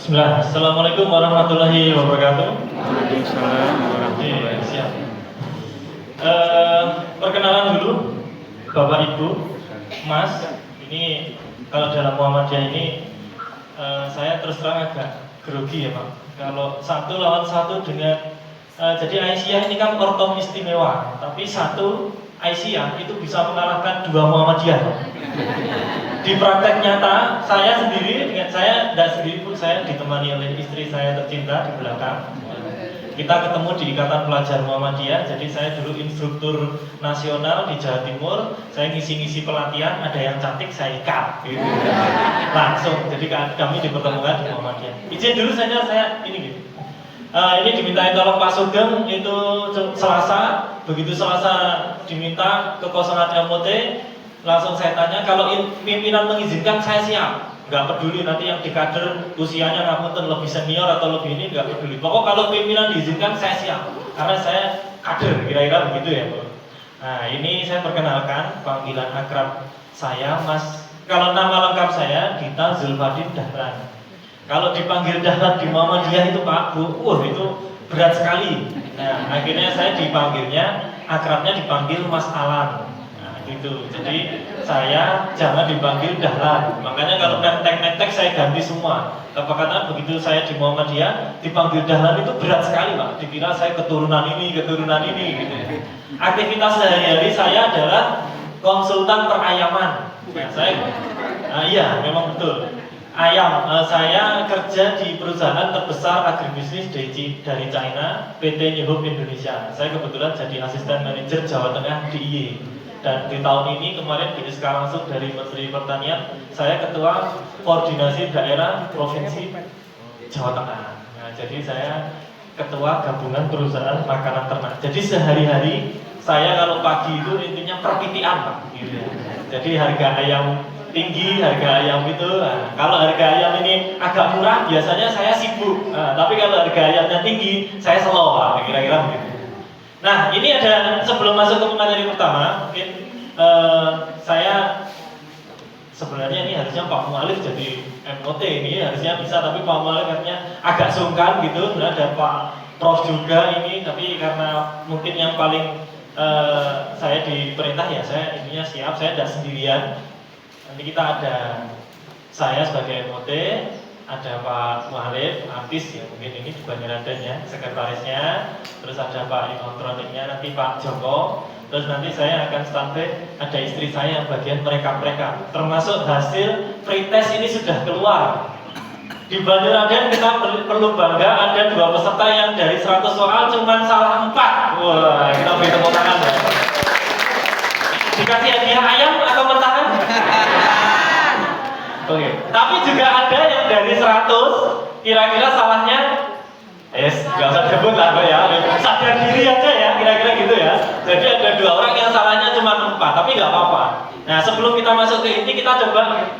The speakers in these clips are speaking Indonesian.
Bismillah. Assalamualaikum warahmatullahi wabarakatuh. Waalaikumsalam warahmatullahi wabarakatuh. Siap. Perkenalan dulu, Bapak Ibu, Mas. Ini kalau dalam Muhammadiyah ini saya terus terang agak grogi ya Pak. Kalau satu lawan satu dengan jadi Aisyah ini kan ortom istimewa, tapi satu Aisyah itu bisa mengalahkan dua Muhammadiyah. Di praktek nyata, saya sendiri, saya tidak sendiri pun, saya ditemani oleh istri saya tercinta di belakang. Kita ketemu di Ikatan Pelajar Muhammadiyah. Jadi saya dulu instruktur nasional di Jawa Timur. Saya ngisi-ngisi pelatihan, ada yang cantik saya ikat gitu. Langsung, jadi kami dipertemukan di Muhammadiyah. Izin dulu saya ini gitu. Ini dimintain tolong Pak Sugeng itu Selasa. Begitu Selasa diminta kekosongan MOT, langsung saya tanya, kalau pimpinan mengizinkan saya siap. Nggak peduli nanti yang di kader usianya ngapunten lebih senior atau lebih ini, nggak peduli. Pokok kalau pimpinan diizinkan saya siap, karena saya kader, kira-kira begitu ya Bu. Nah ini saya perkenalkan, panggilan akrab saya Mas. Kalau nama lengkap saya Dita Zulfadin Dahlan. Kalau dipanggil Dahlan di Muhammadiyah itu Pak Bu, itu berat sekali. Nah akhirnya saya dipanggilnya, akrabnya dipanggil Mas Alan. Gitu. Jadi saya jangan dipanggil Dahlan. Makanya kalau netek saya ganti semua. Karena begitu saya di Muhammadiyah dipanggil Dahlan itu berat sekali Pak. Dikira saya keturunan ini gitu. Aktivitas sehari-hari saya adalah konsultan perayaman. Iya memang betul. Ayam, saya kerja di perusahaan terbesar agribisnis dari China, PT New Hope Indonesia. Saya kebetulan jadi asisten manajer Jawa Tengah DIY. Dan di tahun ini kemarin diiskar langsung dari Menteri Pertanian, saya ketua koordinasi daerah provinsi Jawa Tengah. Nah, jadi saya ketua gabungan perusahaan makanan ternak. Jadi sehari-hari saya kalau pagi itu intinya perpitian Pak. Gitu. Jadi harga ayam tinggi, harga ayam itu. Nah, kalau harga ayam ini agak murah, biasanya saya sibuk. Nah, tapi kalau harga ayamnya tinggi, saya slow Pak. Kira-kira begitu. Nah ini ada, sebelum masuk ke materi pertama, mungkin saya sebenarnya ini harusnya Pak Mualif jadi MOT ini harusnya bisa, tapi Pak Mualif katanya agak sungkan gitu. Sebenarnya ada Pak Prof juga ini, tapi karena mungkin yang paling saya diperintah ya saya ininya siap, saya tidak sendirian. Nanti kita ada saya sebagai MOT, ada Pak Mualif, artis ya mungkin ini juga nyeradannya, sekretarisnya, terus ada Pak elektroniknya, nanti Pak Joko, terus nanti saya akan standby, ada istri saya yang bagian mereka, termasuk hasil pretest ini sudah keluar. Di Banyuraden kita perlu bangga, ada 2 peserta yang dari 100 soal cuma salah 4. Wah, kita beri tepuk tangan ya. Dikasih hadiah ayam atau mentahan? Oke. Tapi juga ada yang dari 100 kira-kira salahnya nggak usah sebut lah ya, sadar diri aja ya, kira-kira gitu ya. Jadi ada 2 orang yang salahnya cuma 4, tapi nggak apa-apa. Nah sebelum kita masuk ke inti, kita coba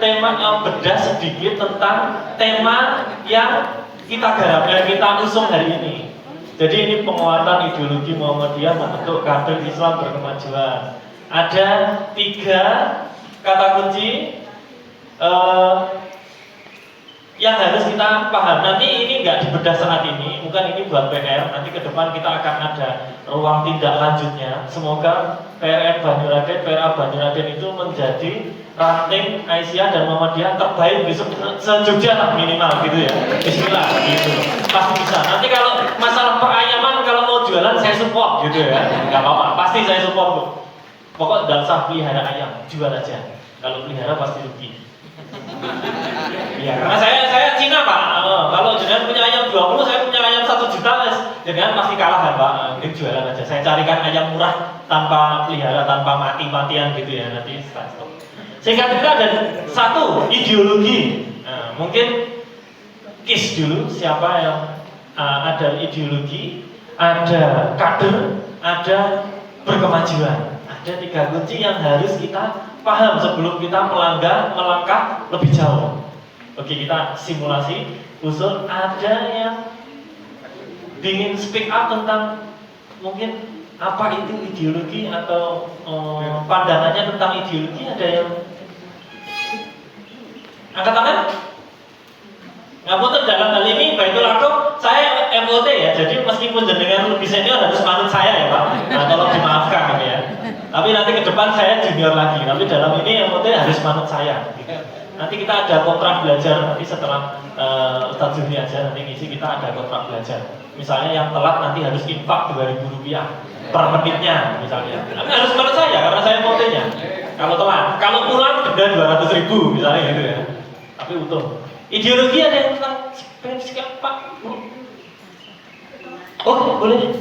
bedah sedikit tentang tema yang kita garap, yang kita usung hari ini. Jadi ini penguatan ideologi Muhammadiyah membentuk kader Islam berkemajuan. Ada 3 kata kunci yang harus kita paham. Nanti ini nggak dibedah saat ini, bukan ini buat PR. Nanti ke depan kita akan ada ruang tindak lanjutnya. Semoga PRN Banyuraden, PRA Banyuraden itu menjadi ranting Aisyah dan Muhammadiyah terbaik besok se-Jogja lah minimal gitu ya. Bismillah gitu. Pasti bisa. Nanti kalau masalah perayaman, kalau mau jualan saya support gitu ya. Nggak apa-apa, pasti saya support Bu. Pokok nggak usah pelihara ayam, jual aja. Kalau pelihara pasti rugi. Ya, karena saya Cina Pak. Kalau jenengan punya ayam 20, saya punya ayam 1 juta, jenengan pasti kalah kan Pak. Ini jualan aja. Saya carikan ayam murah tanpa pelihara, tanpa mati-matian gitu ya. Nanti stop. Singkat cerita ada 1 ideologi. Nah, mungkin KIS dulu, siapa yang ada ideologi, ada kader, ada berkemajuan. Ada 3 kunci yang harus kita paham sebelum kita melangkah lebih jauh. Oke, kita simulasi usul. Ada yang ingin speak up tentang mungkin apa itu ideologi atau pandangannya tentang ideologi? Ada yang angkat tangan? Ngapunten dalam hal ini Baitul Akom saya MOT ya, jadi meskipun jenengan lebih senior harus manut saya ya Pak. Nah, tolong dimaafkan ya. Tapi nanti ke depan saya junior lagi, tapi dalam ini MOT harus manut saya. Nanti kita ada kontrak belajar nanti setelah Ustadz Zuni aja nanti ngisi, kita ada kontrak belajar. Misalnya yang telat nanti harus infak Rp2.000 per menitnya misalnya. Tapi harus menurut saya karena saya MOT-nya. Kalau telat, kalau pulang denda 200.000 misalnya gitu ya. Tapi utuh. Ideologi ada yang tentang prinsip Pak. Oh boleh.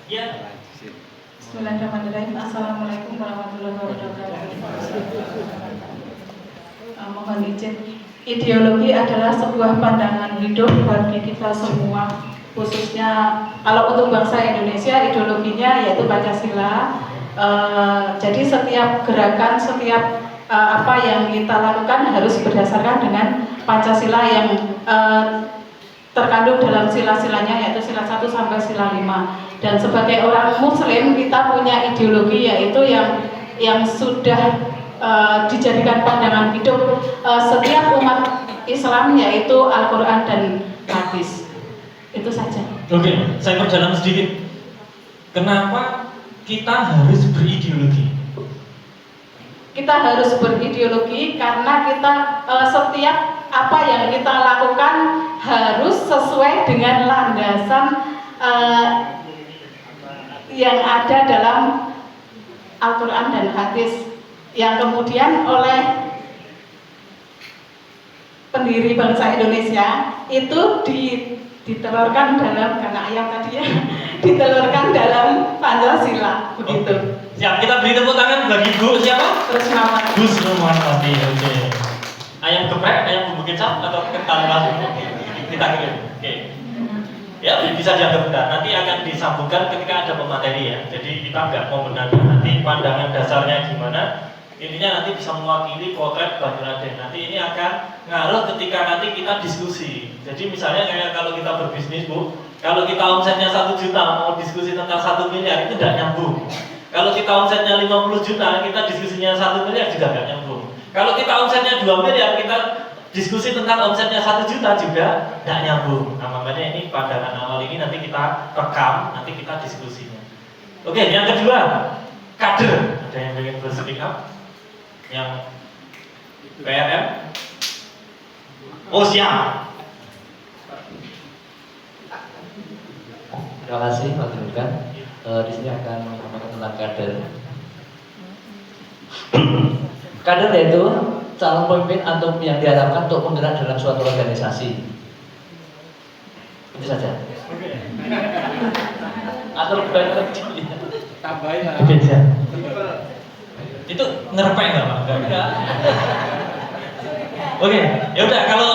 Ya. Bismillahirrahmanirrahim. Assalamualaikum warahmatullahi wabarakatuh. Mohon izin. Ideologi adalah sebuah pandangan hidup bagi kita semua, khususnya kalau untuk bangsa Indonesia ideologinya yaitu Pancasila. Jadi setiap gerakan, setiap apa yang kita lakukan harus berdasarkan dengan Pancasila yang terkandung dalam sila-silanya yaitu sila 1 sampai sila 5. Dan sebagai orang Muslim kita punya ideologi yaitu yang sudah dijadikan pandangan hidup setiap umat Islam yaitu Al-Quran dan hadis. Itu saja. Oke, saya perjalanan sedikit. Kenapa kita harus berideologi? Kita harus berideologi karena kita setiap apa yang kita lakukan harus sesuai dengan landasan yang ada dalam Al-Quran dan hadis yang kemudian oleh pendiri bangsa Indonesia itu ditelurkan dalam, karena ayam tadi ya, ditelurkan dalam Pancasila begitu. Siap, kita beri tepuk tangan bagi Bu siapa? Rusmawati. Bu Rusmawati. Oke. Ayam geprek, ayam bumbu kecap atau kental langsung? Kita kirim. Oke. Ya, bisa dianggap benar. Nanti akan disambungkan ketika ada pemateri ya. Jadi kita nggak mau benarkan nanti pandangan dasarnya gimana. Intinya nanti bisa mewakili potret Banyuraden. Nanti ini akan ngaruh ketika nanti kita diskusi. Jadi misalnya kayak kalau kita berbisnis Bu, kalau kita omsetnya 1 juta mau diskusi tentang 1 miliar itu tidak nyambung. Kalau kita omsetnya 50 juta, kita diskusinya 1 miliar juga nggak nyambung. Kalau kita omsetnya 2 miliar, kita diskusi tentang omsetnya 1 juta juga nggak nyambung. Nah makanya ini pandangan awal ini nanti kita rekam, nanti kita diskusinya. Oke, yang kedua, kader. Ada yang ingin berspeak up? Yang PRM? Oh siap. Terima kasih Pak Dirgan. Di sini akan menyampaikan tentang kader. Kader yaitu calon pemimpin atau yang diharapkan untuk menggerak dalam suatu organisasi. Itu saja. Atau bukan Tambahin lah. Oke siap. Itu ngerepek nggak Pak? Enggak. Oke, ya udah kalau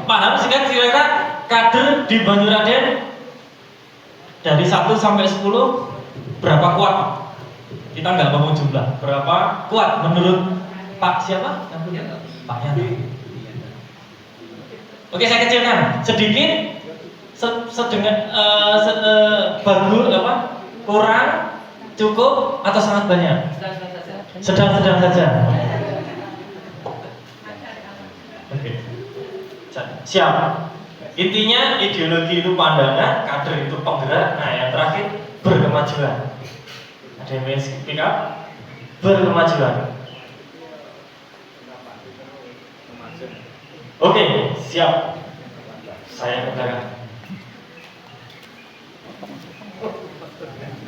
paham sih kan kira-kira kader di Banyuraden dari 1 sampai 10 berapa kuat? Kita nggak ngomong jumlah. Berapa kuat menurut Pak siapa? Pak Yanto. Oke, saya kecilkan sedikit. Bagus apa? Kurang, cukup atau sangat banyak? Sedang-sedang saja. Oke. Siap. Intinya ideologi itu pandangan, kader itu penggerak. Nah, yang terakhir berkemajuan. Ada yang ingin speak up? Berkemajuan. Oke, siap. Saya ke belakang.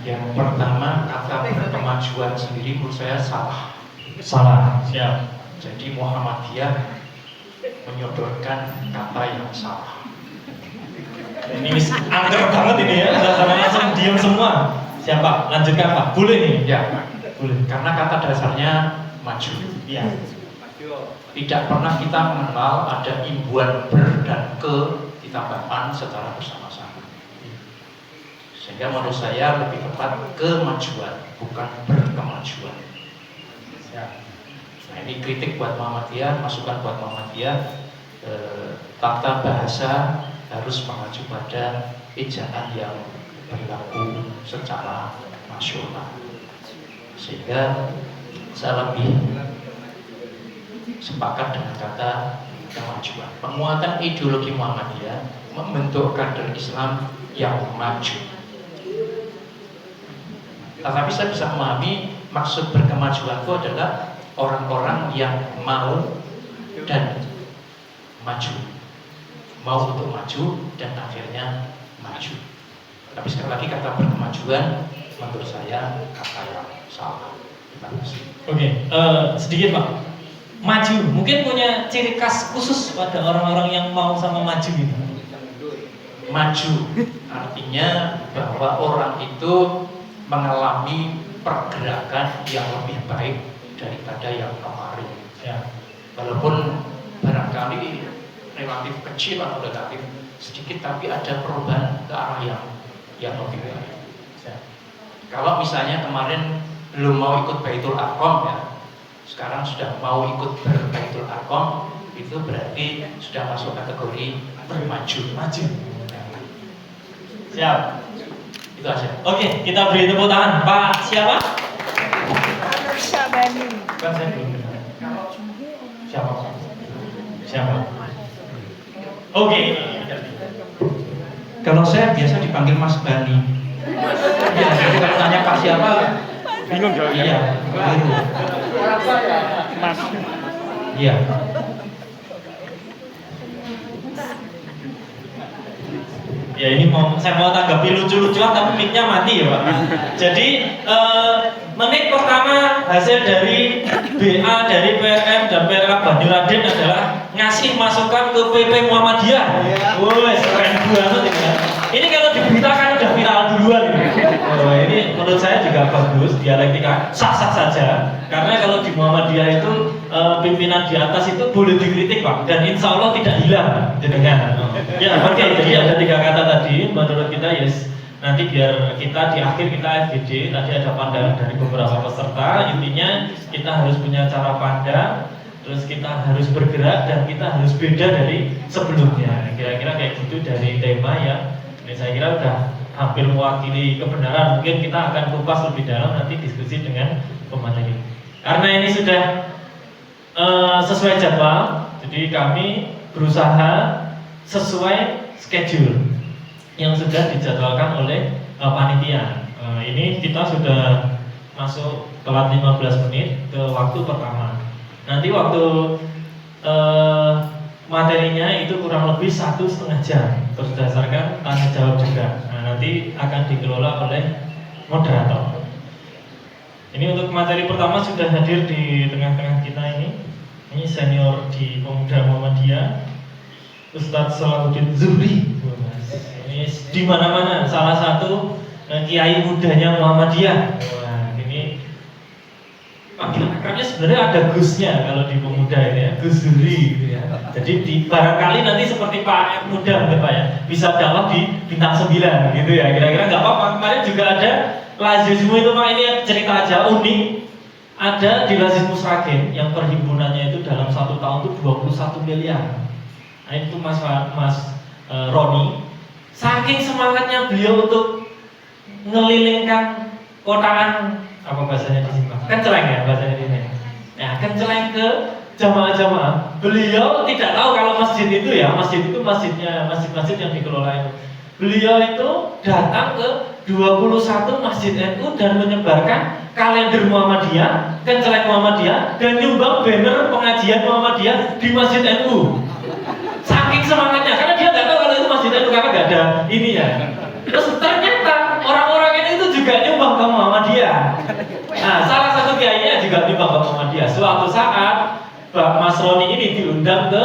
Yang pertama, kata berkemajuan sendiri menurut saya salah. Salah. Siap. Jadi Muhammadiyah menyodorkan kata yang salah. Ini angker banget ini ya. Sama langsung diam semua. Siapa? Lanjutkan Pak. Boleh nih. Ya, Boleh. karena kata dasarnya maju. Iya. Tidak pernah kita mengenal ada imbuhan ber dan ke ditambahkan secara bersama-sama. Sehingga menurut saya lebih tepat kemajuan, bukan berkemajuan. Nah ini kritik buat Muhammadiyah, masukan buat Muhammadiyah. Tata bahasa harus mengacu pada ejaan yang berlaku secara nasional. Sehingga saya lebih sepakat dengan kata kemajuan. Penguatan ideologi Muhammadiyah membentuk kader Islam yang maju. Tetapi saya bisa memahami maksud berkemajuan itu adalah orang-orang yang mau dan maju, mau untuk maju dan akhirnya maju. Tapi sekali lagi kata berkemajuan menurut saya kata yang salah. Terima kasih. Oke, sedikit Pak. Maju, mungkin punya ciri khas khusus pada orang-orang yang mau sama maju gitu. Maju artinya bahwa orang itu mengalami pergerakan yang lebih baik daripada yang kemarin. Ya. Walaupun barangkali relatif kecil atau relatif sedikit, tapi ada perubahan ke arah yang lebih baik. Ya. Kalau misalnya kemarin belum mau ikut Baitul Arqam ya, sekarang sudah mau ikut Baitul Arqam, itu berarti sudah masuk kategori bermaju. Maju. Siap. Itu aja. Oke, kita beri tepuk tangan. Pak siapa? Syabani. Kan saya belum kenal. Siapa? Siapa? Oke. Kalau saya biasa dipanggil Mas Bani. Iya, jadi kalau tanya Pak siapa, Bingung jawabnya. iya, bingung. Mas. Iya. Ya ini saya mau tanggapi lucu-lucuan tapi mic-nya mati ya Pak. Jadi menit pertama hasil dari BA dari PRM dan PRA Banyuradin adalah ngasih masukan ke PP Muhammadiyah. Wes keren banget ini ya. Ini kalau diberitakan udah viral duluan ini. Oh, ini menurut saya juga bagus, dialektika sah-sah saja. Karena kalau di Muhammadiyah itu pimpinan di atas itu boleh dikritik Pak, dan insya Allah tidak hilang jadinya. Ya oke, jadi ada 3 kata tadi menurut kita yes. Nanti biar kita di akhir kita FGD, tadi ada pandangan dari beberapa peserta. Intinya kita harus punya cara pandang, terus kita harus bergerak dan kita harus beda dari sebelumnya. Kira-kira kayak gitu dari tema ya. Ini saya kira udah hampir mewakili kebenaran. Mungkin kita akan kupas lebih dalam nanti diskusi dengan pemateri. Karena ini sudah sesuai jadwal, jadi kami berusaha sesuai schedule yang sudah dijadwalkan oleh panitia. Ini kita sudah masuk telat 15 menit ke waktu pertama. Nanti waktu materinya itu kurang lebih 1,5 jam, terus berdasarkan tanya jawab juga. Nah, nanti akan dikelola oleh moderator. Ini untuk materi pertama sudah hadir di tengah-tengah kita ini. Ini senior di Pemuda Muhammadiyah, Ustadz Salahuddin Zuhri. Ini di mana-mana salah satu kiai mudanya Muhammadiyah. Wah, ini panggilan akrabnya sebenarnya ada Gusnya kalau di Pemuda ini ya, Gus Zuhri gitu ya. Jadi di barangkali nanti seperti Pak Muda mungkin Pak ya, bisa dakwah di bintang 9 gitu ya. Kira-kira nggak apa-apa. Kemarin juga ada Lazismu itu Pak, ini cerita aja unik. Ada di Lazismu Sragen yang perhimpunannya itu dalam 1 tahun itu 21 miliar. Nah itu Mas Roni, saking semangatnya beliau untuk ngelilingkan kotaan, apa bahasanya di sini Pak? Kenceleng ya bahasanya di sini. Ya kenceleng ke jamaah-jamaah. Beliau tidak tahu kalau masjid itu ya, masjid itu masjid yang dikelola itu. Beliau itu datang ke 21 masjid NU dan menyebarkan kalender Muhammadiyah, kenceleng Muhammadiyah, dan nyumbang banner pengajian Muhammadiyah di masjid NU. Saking semangatnya, karena dia nggak tahu kalau itu masjid NU karena nggak ada ininya. Terus ternyata orang-orang ini itu juga nyumbang ke Muhammadiyah. Nah, salah satu kiainya juga nyumbang ke Muhammadiyah. Suatu saat Mas Roni ini diundang ke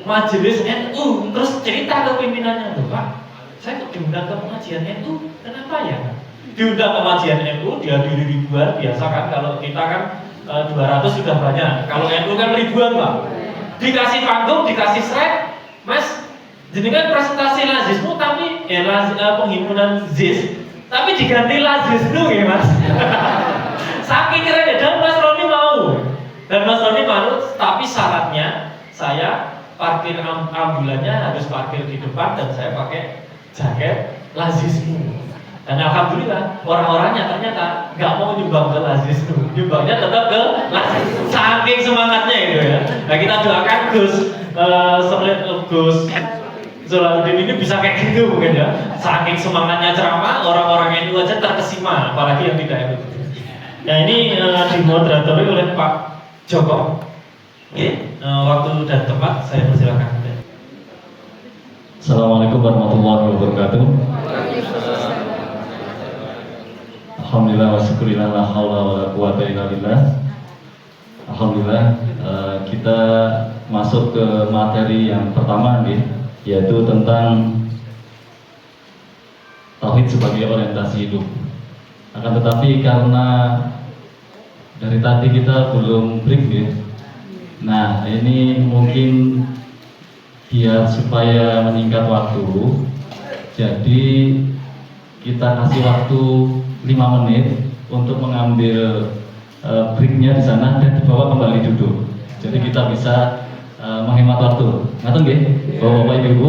majelis NU, terus cerita ke pimpinannya, tuh Pak, saya kok diundang ke pengajian NU, kenapa ya? Diundang ke pengajian NU, dihadiri ribuan, biasa kan kalau kita kan 200 sudah banyak, kalau NU kan ribuan Pak. Dikasih panggung, dikasih slide, Mas, jenengan presentasi Lazismu tapi penghimpunan ZIS, tapi diganti Lazisnu ya Mas. Saking keren ya, dan Mas Roni mau. Dan Mas Roni mau, tapi syaratnya saya parkir ambulannya harus parkir di depan dan saya pakai jaket Lazismu. Dan alhamdulillah orang-orangnya ternyata nggak mau nyumbang ke Lazismu, nyumbangnya tetap ke Lazismu. Saking semangatnya itu ya. Nah kita doakan Gus sebenarnya Gus Zalahuddin ini bisa kayak gitu mungkin ya. Saking semangatnya ceramah, orang-orang NU aja terkesima, apalagi yang tidak NU. Ya ini dimoderatori oleh Pak Joko. Oke, waktu dan tempat saya persilakan. Assalamualaikum warahmatullahi wabarakatuh. Alhamdulillah wa syukurillah la haula wa la quwata illa billah. Alhamdulillah kita masuk ke materi yang pertama nih, yaitu tentang tauhid sebagai orientasi hidup. Akan tetapi karena dari tadi kita belum break ya. Nah, ini mungkin biar supaya menyingkat waktu, jadi kita kasih waktu 5 menit untuk mengambil breaknya di sana dan dibawa kembali duduk. Jadi kita bisa menghemat waktu. Ngaten nggih, Bapak Ibu?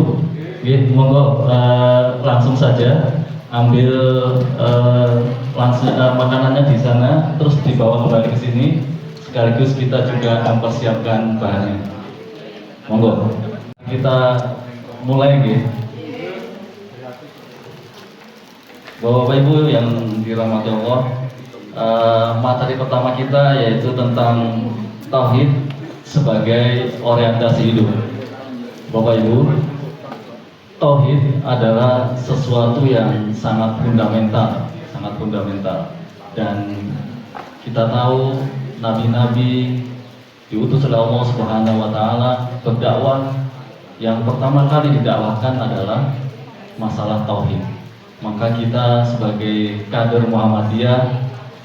Nggih, monggo langsung saja ambil langsung makanannya di sana, terus dibawa kembali ke sini. Sekaligus kita juga mempersiapkan bahannya. Monggo. Kita mulai nggih. Bapak Ibu yang dirahmati Allah, materi pertama kita yaitu tentang tauhid sebagai orientasi hidup. Bapak Ibu, tauhid adalah sesuatu yang sangat fundamental, dan kita tahu nabi-nabi diutus oleh Allah Subhanahu wa taala berdakwah, yang pertama kali didakwahkan adalah masalah tauhid. Maka kita sebagai kader Muhammadiyah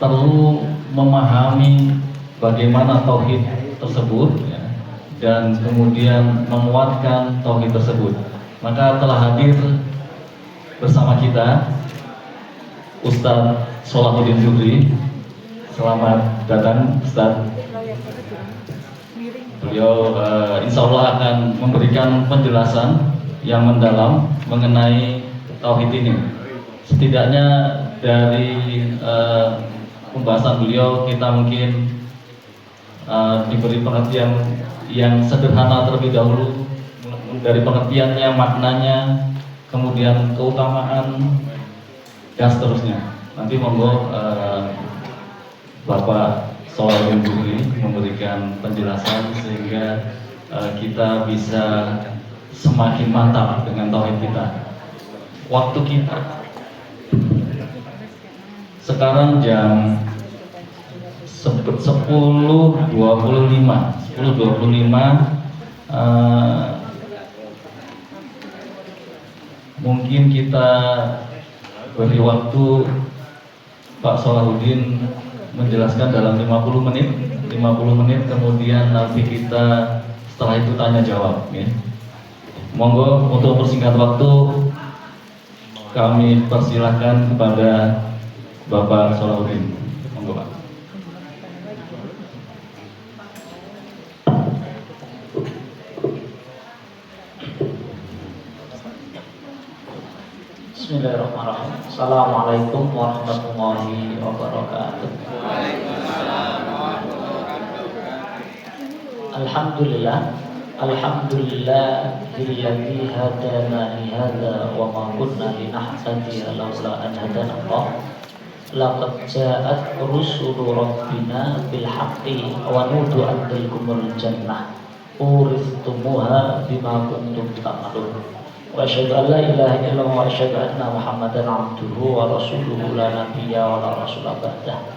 perlu memahami bagaimana tauhid tersebut ya, dan kemudian menguatkan tauhid tersebut. Maka telah hadir bersama kita Ustadz Sholahuddin Zubri. Selamat datang Ustadz. Beliau insya Allah akan memberikan penjelasan yang mendalam mengenai tauhid ini. Setidaknya dari pembahasan beliau kita mungkin diberi pengertian yang sederhana terlebih dahulu, dari pengertiannya, maknanya, kemudian keutamaan dan seterusnya. Nanti monggo Bapak Sholahuddin Zubri memberikan penjelasan sehingga kita bisa semakin mantap dengan tauhid kita. Waktu kita sekarang jam 10.25. Mungkin kita beri waktu Pak Sholahuddin menjelaskan dalam 50 menit, kemudian nanti kita setelah itu tanya jawab ya. Monggo untuk persingkat waktu kami persilahkan kepada Bapak Sholahuddin. Monggo Pak. Bismillahirrahmanirrahim. Assalamualaikum warahmatullahi wabarakatuh. Alhamdulillahilladzi hadana li hadza wa ma kunna linahtadiya laula an hadana Allah. Laqad ja'at rusulu rabbina bil haqqi wa nudu an tilkumul jannah uristumuha bima kuntum ta'malun. Wa asyhadu an la ilaha illallah wa asyhadu anna Muhammadan abduhu wa rasuluhu la nabiyya wa la rasula ba'dah.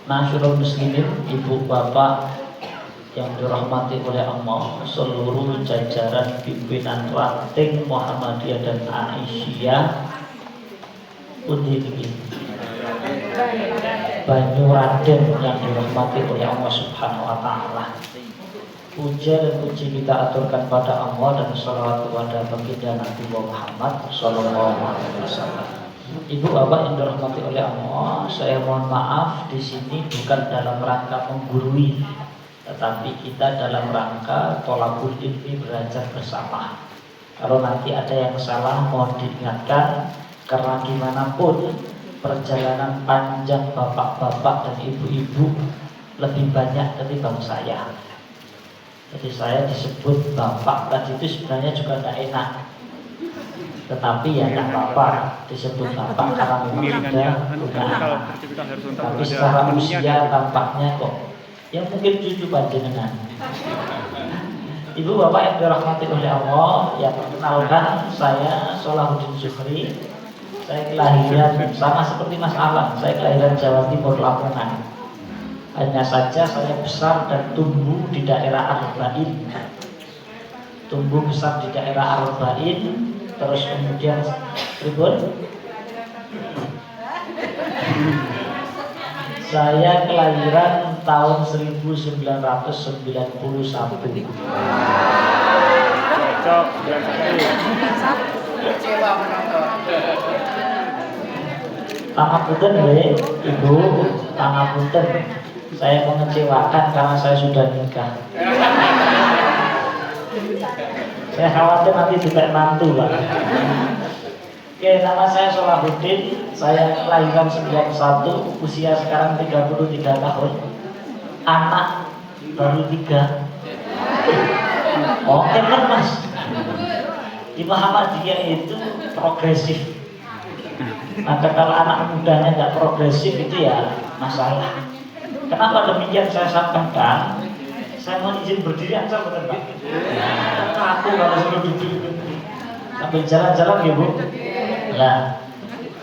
Masyarul muslimin, ibu bapak yang dirahmati oleh Allah, seluruh jajaran pimpinan ranting Muhammadiyah dan Aisyah pundi niki Banyuraden yang dirahmati oleh Allah Subhanahu wa taala. Puja dan puji kita aturkan pada Allah dan salawat kepada baginda Nabi Muhammad sallallahu alaihi wasallam. Ibu bapak yang dirahmati oleh Allah, saya mohon maaf di sini bukan dalam rangka menggurui, tetapi kita dalam rangka tolabul ilmi, belajar bersama. Kalau nanti ada yang salah mohon diingatkan, karena gimana pun perjalanan panjang bapak-bapak dan ibu-ibu lebih banyak ketimbang saya. Jadi saya disebut bapak tadi itu sebenarnya juga tidak enak. Tetapi ya tidak apa-apa disebut bapak karena memang sudah punya anak. Tapi secara usia tampaknya kok ya mungkin cucu panjenengan. Ibu bapak yang dirahmati oleh Allah, ya perkenalkan saya Solahuddin Zuhri. Saya kelahiran sama seperti Mas Alam, saya kelahiran Jawa Timur Lamongan. Hanya saja saya besar dan tumbuh di daerah Arba'in. Tumbuh besar di daerah Arba'in. Terus kemudian Tribun, saya kelahiran tahun 1991. Cocok, bulan satu. Kecewa menonton. Pangapunten we, Ibu, pangapunten. Saya mengecewakan karena saya sudah nikah. Saya khawatir nanti tidak mantu, Pak. Oke, nama saya Solahuddin. Saya kelahiran 91, usia sekarang 33 tahun. Anak baru 3. Oke kan Mas? Di Muhammadiyah itu progresif. Maka kalau anak mudanya nggak progresif itu ya masalah. Kenapa demikian saya sampaikan? Saya mau izin berdiri aja betul Pak. Aku kalau suruh duduk sambil jalan-jalan ya Bu. Nah,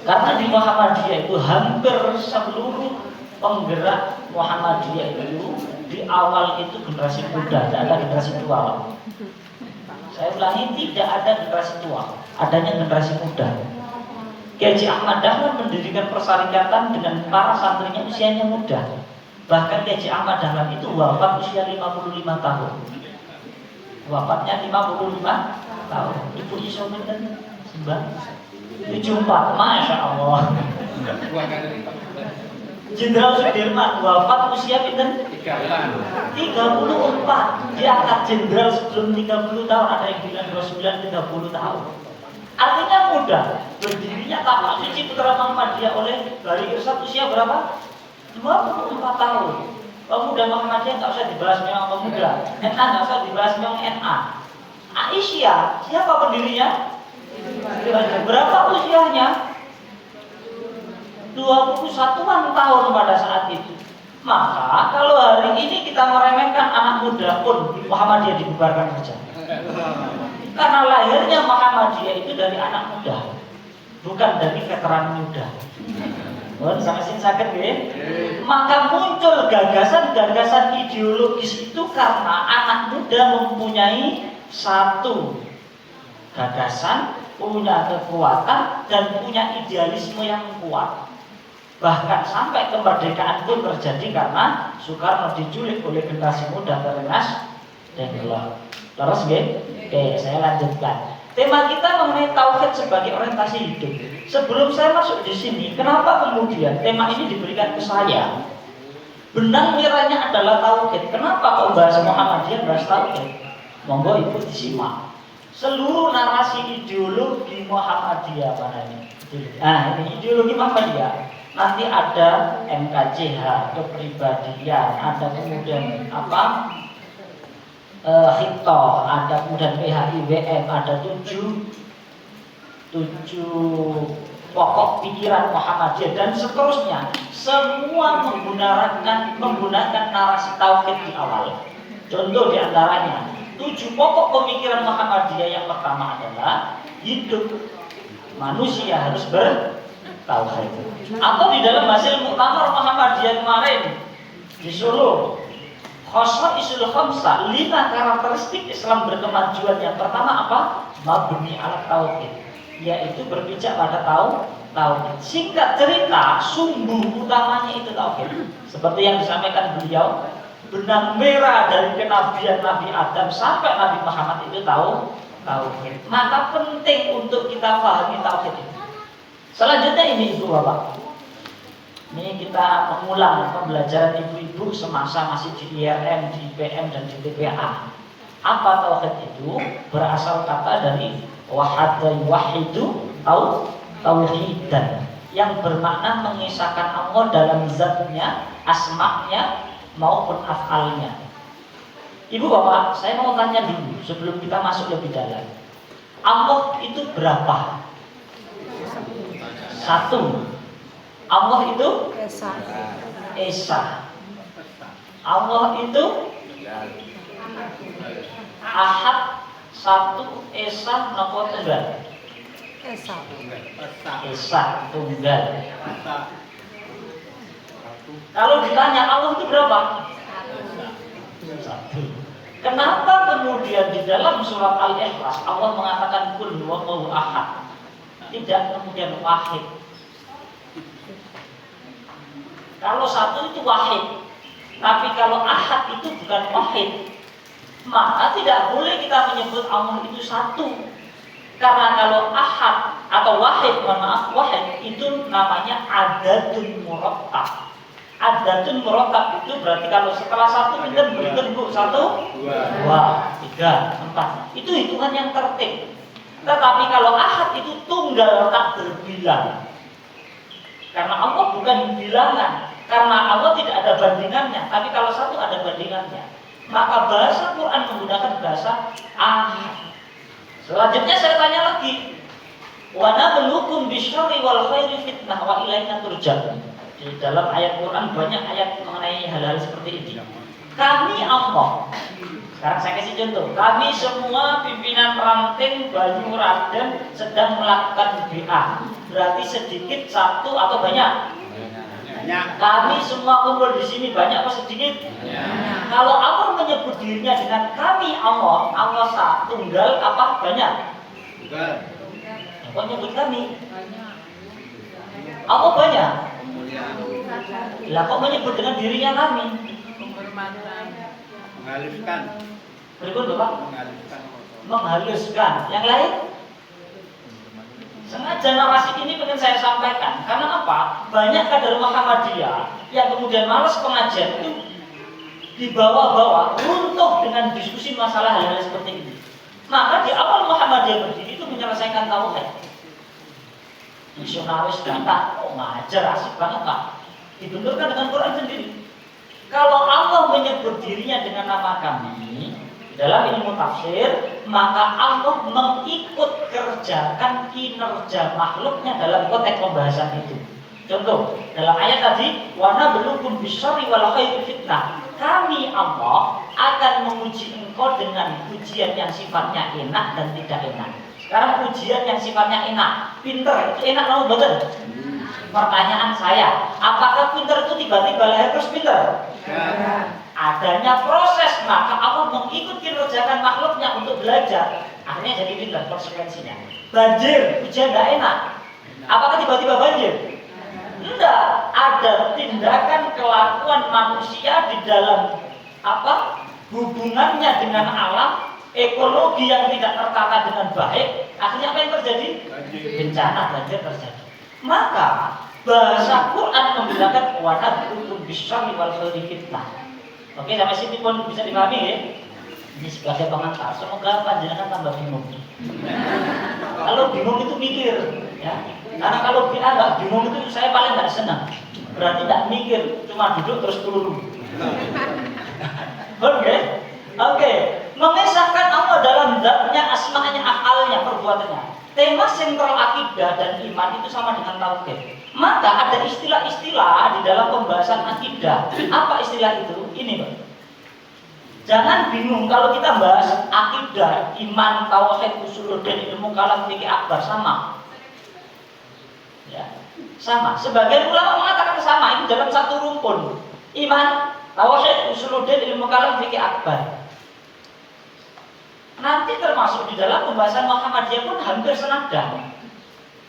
karena di Muhammadiyah itu hampir seluruh penggerak Muhammadiyah itu di awal itu generasi muda, tidak ada generasi tua Pak. Saya ulangi, tidak ada generasi tua, adanya generasi muda. Kiai Haji Ahmad Dahlan mendirikan persyarikatan dengan para santrinya usianya muda. Bahkan Kiai Haji Ahmad Dahlan itu wafat usia 55 tahun. Wafatnya 55 tahun. Ibu Isomin kan Mbak 74, Masya Allah. Jenderal Sudirman wafat usia pinten? 34. Diangkat jenderal sebelum 30 tahun. Ada yang bilang 29, 30 tahun. Artinya muda. Berdirinya Tapak Suci Putra Muhammadiyah oleh Bari Irsad usia berapa? 24 tahun. Pemuda Muhammadiyah nggak usah dibahas memang pemuda. NA nggak usah dibahas memang NA. Aisyah, siapa pendirinya? Berapa usianya? 21-an tahun pada saat itu. Maka kalau hari ini kita meremehkan anak muda pun Muhammadiyah dibubarkan saja. Karena lahirnya Muhammadiyah itu dari anak muda, bukan dari veteran muda. Sama sini sakit ya. Maka muncul gagasan-gagasan ideologis itu karena anak muda mempunyai satu gagasan, punya kekuatan dan punya idealisme yang kuat. Bahkan sampai kemerdekaan pun terjadi karena Soekarno diculik oleh generasi muda terenggas dan gelap. Terus oke, saya lanjutkan. Tema kita mengenai tauhid sebagai orientasi hidup. Sebelum saya masuk di sini, kenapa kemudian tema ini diberikan ke saya? Benang merahnya adalah tauhid. Kenapa kok bahas Muhammadiyah bahas tauhid? Monggo Ibu disimak. Seluruh narasi ideologi Muhammadiyah mana ini? Nah, ini ideologi Muhammadiyah. Nanti ada MKCH, kepribadian, ada kemudian apa? Hitoh, ada kemudian PHIWM, ada 7 pokok pikiran Muhammadiyah dan seterusnya. Semua menggunakan narasi tauhid di awal. Contoh diantaranya 7 pokok pemikiran Muhammadiyah. Yang pertama adalah hidup manusia harus bertauhid. Atau di dalam hasil muktamar Muhammadiyah kemarin di Solo, Khosaisul Khamsah, 5 karakteristik Islam berkemajuan. Yang pertama apa? Mabni ala tauhid, yaitu berpijak pada tauhid. Singkat cerita, sumbu utamanya itu tauhid. Seperti yang disampaikan beliau, benang merah dari kenabian Nabi Adam sampai Nabi Muhammad itu tauhid. Maka penting untuk kita pahami tauhid ini. Selanjutnya ini Ibu Bapak. Ini kita mengulang pembelajaran ibu-ibu semasa masih di IRM, di IPM, dan di TPA. Apa tauhid itu? Berasal kata dari wahada yuwahidu tauhidan, yang bermakna mengisahkan Allah dalam zatnya, asma'nya maupun af'alnya. Ibu bapak, saya mau tanya dulu sebelum kita masuk lebih dalam. Allah itu berapa? Satu. Allah itu Esa. Allah itu Ahad, satu, Esa, nopo tunggal. Esa, tunggal. Kalau ditanya Allah itu berapa? Satu. Kenapa kemudian di dalam surat Al-Ikhlas Allah mengatakan Qul huwallahu ahad, tidak kemudian wahid? Kalau satu itu wahid, tapi kalau ahad itu bukan wahid, maka tidak boleh kita menyebut Allah itu satu. Karena kalau ahad atau wahid, mohon maaf, wahid itu namanya adadun murattab. Adadun murattab itu berarti kalau setelah satu kita berikan bu, satu, dua, tiga, empat. Itu hitungan yang tertib. Tetapi kalau ahad itu tunggal tak berbilang. Karena Allah bukan bilangan. Karena Allah tidak ada bandingannya. Tapi kalau satu ada bandingannya. Maka bahasa Quran menggunakan bahasa ahad. Selanjutnya saya tanya lagi. Wa nabluukum bisyarri wal khairi fitnah wa ilaina turja'un. Di dalam ayat Quran banyak ayat mengenai hal-hal seperti ini. Kami Allah. Sekarang saya kasih contoh. Kami semua pimpinan ranting Banyu Raden sedang melakukan BA. Berarti sedikit satu atau banyak? Kami semua kumpul di sini banyak atau sedikit? Kalau Allah menyebut dirinya dengan kami Allah, Allah satu, tunggal apa banyak? Apa menyebut kami? Allah banyak. Lah kok menyebut dengan dirinya kami? Menghaluskan. Berikut Bapak. Menghaluskan. Yang lain? Sengaja narasi ini ingin saya sampaikan. Karena apa? Banyak kader Muhammadiyah yang kemudian malas pengajian itu dibawa-bawa runtuh dengan diskusi masalah hal-hal seperti ini. Maka di awal Muhammadiyah berdiri itu menyelesaikan tauhid. Misionaris datang, oh ngajar asik banget Pak. Dibenturkan dengan Quran sendiri. Kalau Allah menyebut dirinya dengan nama kami dalam ilmu tafsir, maka Allah mengikut kerjakan kinerja makhluknya dalam konteks pembahasan itu. Contoh, dalam ayat tadi, wa nabluukum bisyarri wal khairi fitnah. Kami Allah akan menguji engkau dengan ujian yang sifatnya enak dan tidak enak. Sekarang ujian yang sifatnya enak, pinter, itu enak atau betul? Pertanyaan saya, apakah pinter itu tiba-tiba lahir terus pinter? Adanya proses, maka Allah mengikut kerjakan makhluknya untuk belajar. Akhirnya jadi pinter konsekuensinya. Banjir, hujan tidak enak. Apakah tiba-tiba banjir? Tidak, ada tindakan kelakuan manusia di dalam apa? Hubungannya dengan alam, ekologi yang tidak tertata dengan baik. Akhirnya apa yang terjadi? Bencana banjir terjadi. Maka bahasa Quran menggunakan wa nabluukum bisyarri wal khairi fitnah. Oke, sampai sini pun bisa dipahami ya. Ini sebagai pengantar, semoga panjenengan tambah bingung. Kalau bingung itu mikir, ya. Karena kalau dia nggak bingung itu saya paling nggak senang. Berarti nggak mikir, cuma duduk terus peluru. Oke. Mengisahkan Allah dalam zatnya, asma'nya, af'alnya, perbuatannya. Tema sentral akidah dan iman itu sama dengan tauhid. Maka ada istilah-istilah di dalam pembahasan akidah. Apa istilah itu? Ini Pak. Jangan bingung kalau kita bahas akidah, iman, tauhid, usuluddin, ilmu kalam, fikih akbar sama. Ya, sama. Sebagian ulama mengatakan sama, itu dalam satu rumpun. Iman, tauhid, usuluddin, ilmu kalam, fikih akbar. Nanti termasuk di dalam pembahasan Muhammadiyah pun hampir senada.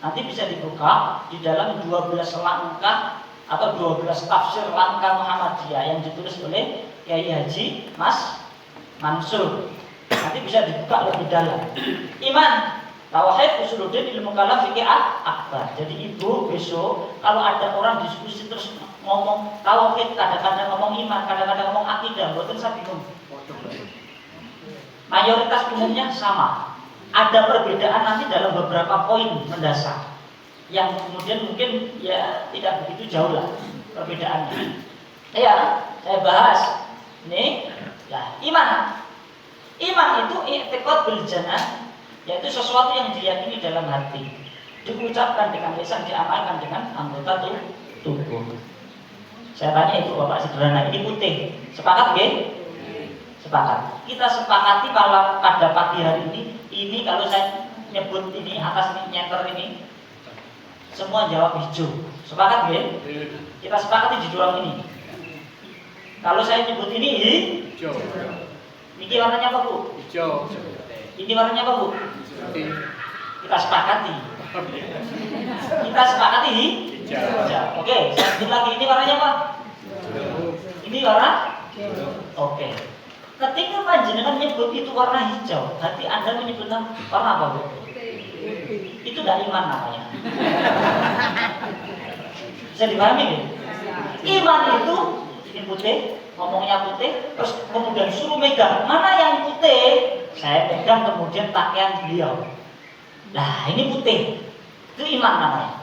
Nanti bisa dibuka di dalam 12 langkah atau 12 tafsir langkah Muhammadiyah yang ditulis oleh Kiai Haji Mas Mansur. Nanti bisa dibuka lebih dalam. Iman, tauhid, usuluddin, ilmu kalam, fikih akbar. Jadi ibu besok kalau ada orang diskusi terus ngomong tauhid, kadang-kadang ngomong iman, kadang-kadang ngomong akidah, mboten saya bingung. Mayoritas umumnya sama. Ada perbedaan nanti dalam beberapa poin mendasar yang kemudian mungkin ya tidak begitu jauh lah perbedaannya. Ya, saya bahas. Ini Nah, iman itu i'tiqad bil janah, yaitu sesuatu yang diyakini dalam hati, diucapkan dengan lisan, diamalkan dengan anggota tubuh. Saya tanya ibu bapak sederhana, ini putih, sepakat nggih? Sepakat. Kita sepakati pada pagi hari ini kalau saya nyebut ini atas ini nyenter ini, semua jawab hijau. Sepakat nggih? Kita sepakati di ruang ini. Kalau saya nyebut ini hijau. Ini warnanya apa bu? Hijau. Ini warnanya apa bu? Kita sepakati. Kita sepakati hijau. Oke, saya sebut lagi, ini warnanya apa? Ini warna? Oke. Ketika panjenengan menyebut itu warna hijau, hati Anda menyebut warna apa bu? Itu tidak iman namanya. Bisa dipahami ya? Iman itu ini putih, ngomongnya putih, terus kemudian suruh megang mana yang putih, saya pegang kemudian pakaian beliau. Nah ini putih, itu iman namanya.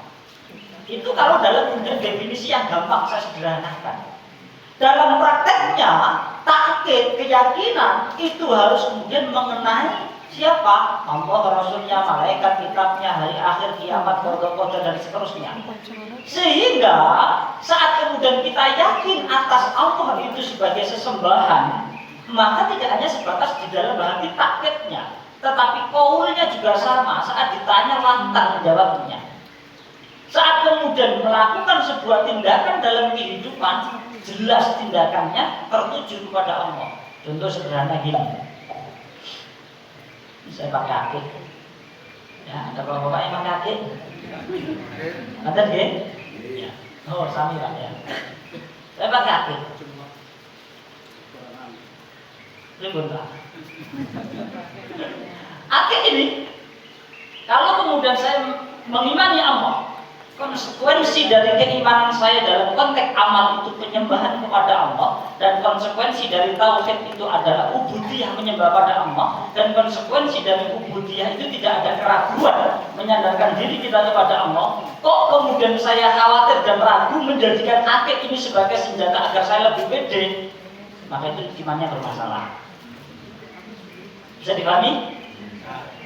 Itu kalau dalam definisi yang gampang saya sederhanakan. Dalam prakteknya takkid keyakinan itu harus kemudian mengenai siapa? Allah, Rasulnya, malaikat, kitabnya, hari akhir, kiamat, qada dan seterusnya. Sehingga saat kemudian kita yakin atas Allah itu sebagai sesembahan, maka tidak hanya sebatas di dalam hati takkidnya, tetapi qaulnya juga sama. Saat ditanya lantang menjawabnya. Saat kemudian melakukan sebuah tindakan dalam kehidupan, jelas tindakannya tertuju kepada Allah. Contoh sederhana gini. Saya pakai akik. Ya, ada bapak yang pakai akik? Ada nggih? Ya. Oh, sami Pak ya. Saya pakai akik. Ribut Pak. Akik ini kalau kemudian saya mengimani Allah, konsekuensi dari keimanan saya dalam konteks amal itu penyembahan kepada Allah, dan konsekuensi dari tauhid itu adalah ubudiyah menyembah pada Allah, dan konsekuensi dari ubudiyah itu tidak ada keraguan menyandarkan diri kita kepada Allah. Kok kemudian saya khawatir dan ragu menjadikan akid ini sebagai senjata agar saya lebih pede, maka itu imannya bermasalah. Bisa dipahami?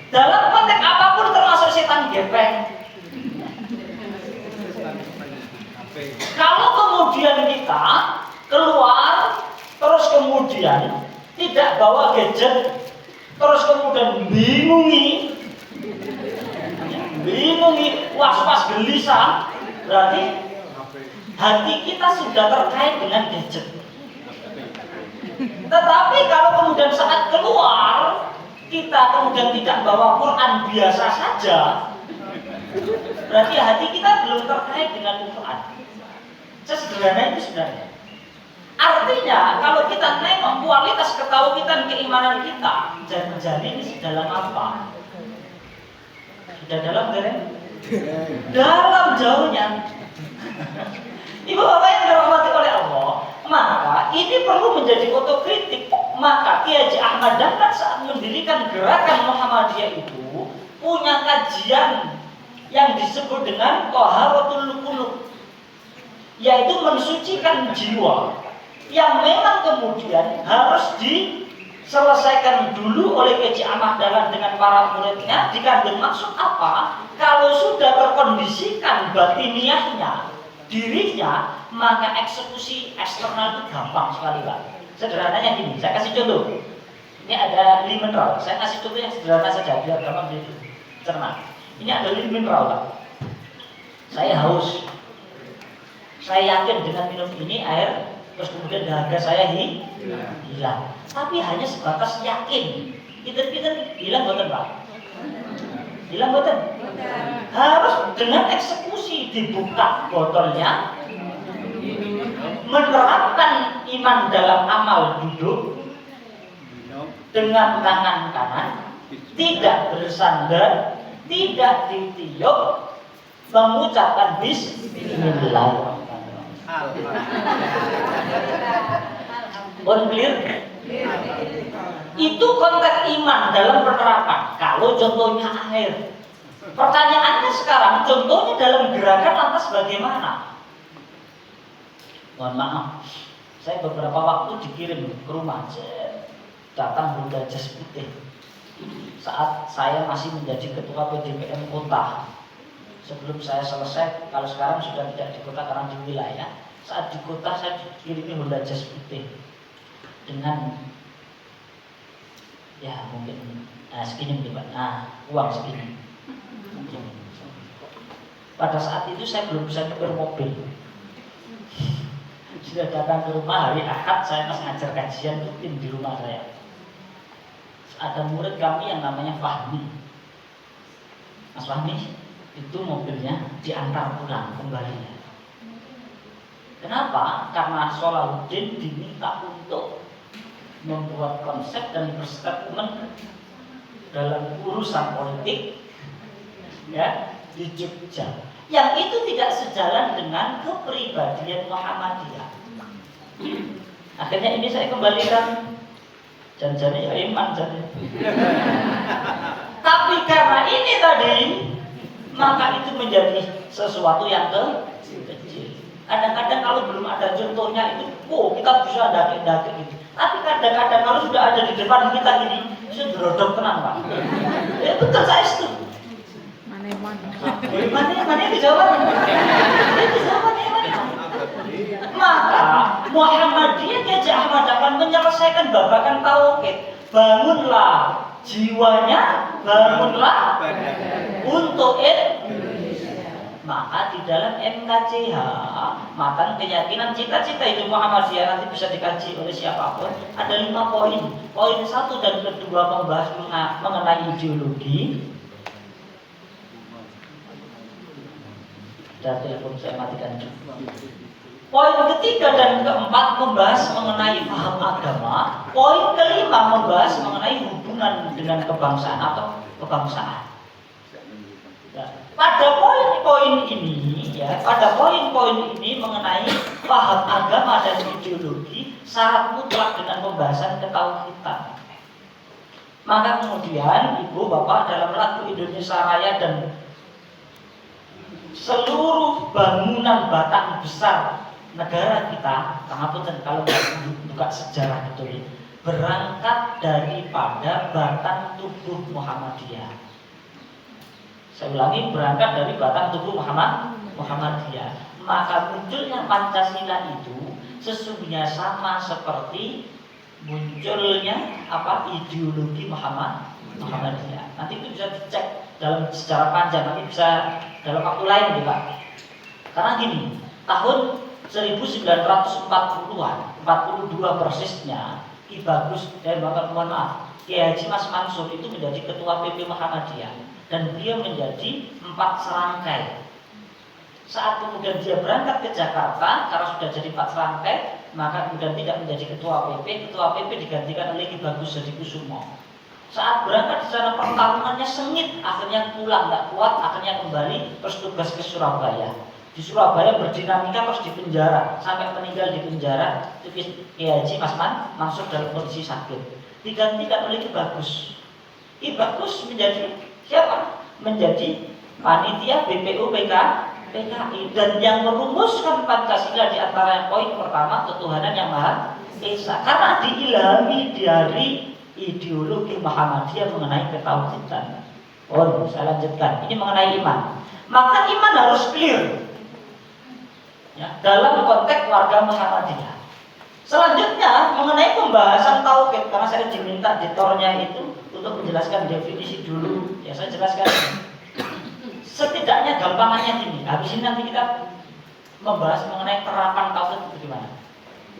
Dalam konteks apapun termasuk setan gepeng. Kalau kemudian kita keluar, terus kemudian tidak bawa gadget, terus kemudian bingungi, was-was gelisah, berarti hati kita sudah terkait dengan gadget. Tetapi kalau kemudian saat keluar, kita kemudian tidak bawa Quran biasa saja, berarti hati kita belum terkait dengan Quran. Sesederhana itu sebenarnya. Artinya kalau kita nengok kualitas ketauhidan keimanan kita, jangan-jangan ini sedalam apa? Sudah dalam kan? Dalam jauhnya. Ibu bapak yang dirahmati oleh Allah, maka ini perlu menjadi otokritik. Maka Kiai Haji Ahmad Dahlan saat mendirikan gerakan Muhammadiyah itu punya kajian yang disebut dengan Taharatul Qulub, yaitu mensucikan jiwa, yang memang kemudian harus diselesaikan dulu oleh Kiai Ahmad Dahlan dengan para muridnya. Dikandung maksud apa? Kalau sudah terkondisikan batiniahnya, dirinya, maka eksekusi eksternal itu gampang sekali Pak. Sederhananya gini, saya kasih contoh. Ini ada lee mineral, saya kasih contoh yang sederhana saja biar gampang dicerna. Ini ada lee mineral Pak. Saya haus. Saya yakin dengan minum ini air, terus kemudian dahaga saya hilang. Tapi hanya sebatas yakin. Kita hilang betul Pak? Hilang betul? Harus dengan eksekusi, dibuka botolnya, menerapkan iman dalam amal duduk dengan tangan kanan, tidak bersandar, tidak ditiup, mengucapkan bismillah. Clear? Itu konteks iman dalam penerapan. Kalau contohnya air, pertanyaannya sekarang contohnya dalam gerakan lantas bagaimana? Mohon maaf, saya beberapa waktu dikirim ke rumah, datang Honda Jazz putih saat saya masih menjadi ketua PDPM kota. Sebelum saya selesai, kalau sekarang sudah tidak di kota karena di wilayah, saat di kota saya dikirimi Honda Jazz putih dengan ya mungkin segini mungkin Pak, uang segini mungkin. Pada saat itu saya belum bisa nyetir mobil. Sudah datang ke rumah hari Ahad, saya masih ngajar kajian rutin di rumah saya. Ada murid kami yang namanya Fahmi. Mas Fahmi itu mobilnya diantar pulang kembali. Kenapa? Karena Solahuddin diminta untuk membuat konsep dan berstatement dalam urusan politik ya di Jogja. Yang itu tidak sejalan dengan kepribadian Muhammadiyah. Akhirnya ini saya kembalikan. Janjinya ya iman jadi. Tapi karena ini tadi, maka itu menjadi sesuatu yang kecil. Kadang-kadang kalau belum ada contohnya itu, kita bisa daki-daki gitu. Tapi kadang-kadang kalau sudah ada di depan kita ini, sudah berodok tenang Pak. Ya betul saya setuju. Mana dijawab? Maka Muhammadiyah Kiai Ahmad akan menyelesaikan babakan tauhid. Bangunlah jiwanya, bangunlah untuk maka di dalam MKCH matang keyakinan cita-cita itu Muhammadiyah nanti bisa dikaji oleh siapapun. Ada 5 poin. Poin 1 dan kedua membahas mengenai ideologi. Dan telepon saya matikan juga. Poin ketiga dan keempat membahas mengenai paham agama. Poin kelima membahas mengenai hubungan dengan kebangsaan atau kebangsaan. Pada poin-poin ini, pada poin-poin ini mengenai paham agama dan ideologi syarat mutlak dengan pembahasan ketauhidan. Maka kemudian Ibu Bapak dalam lagu Indonesia Raya dan seluruh bangunan batang besar negara kita, kalau buka sejarah betul, berangkat daripada batang tubuh Muhammadiyah. Saya ulangi, berangkat dari batang tubuh Muhammadiyah. Maka munculnya Pancasila itu sesungguhnya sama seperti munculnya ideologi Muhammadiyah. Nanti itu bisa dicek dalam sejarah panjang, nanti bisa dalam waktu lain Pak. Karena gini, tahun 1940-an, 42 persisnya, Ki Bagus mohon maaf, Kiai Haji Mas Mansur itu menjadi ketua PP Muhammadiyah dan beliau menjadi 4 serangkai. Saat kemudian dia berangkat ke Jakarta, karena sudah jadi 4 serangkai, maka kemudian tidak menjadi ketua PP digantikan oleh Ki Bagus Hadikusumo. Saat berangkat di sana pertarungannya sengit, akhirnya pulang nggak kuat, akhirnya kembali terus tugas ke Surabaya. Di Surabaya berdinamika terus di penjara sampai meninggal di penjara. Kiai Haji Mas Mansur dalam kondisi sakit. Digantikan oleh Ki Bagus. Ki Bagus menjadi siapa? Menjadi panitia BPU PKI dan yang merumuskan Pancasila di antara poin pertama ketuhanan yang Maha Esa. Karena diilhami dari ideologi Muhammadiyah mengenai ketauhidan. Saya lanjutkan. Ini mengenai iman. Maka iman harus clear. Ya, dalam konteks warga Muhammadiyah. Selanjutnya mengenai pembahasan tauhid, karena saya diminta editornya itu untuk menjelaskan definisi dulu. Ya saya jelaskan. Setidaknya gampangannya gini. Habis ini nanti kita membahas mengenai terapan tauhid itu gimana.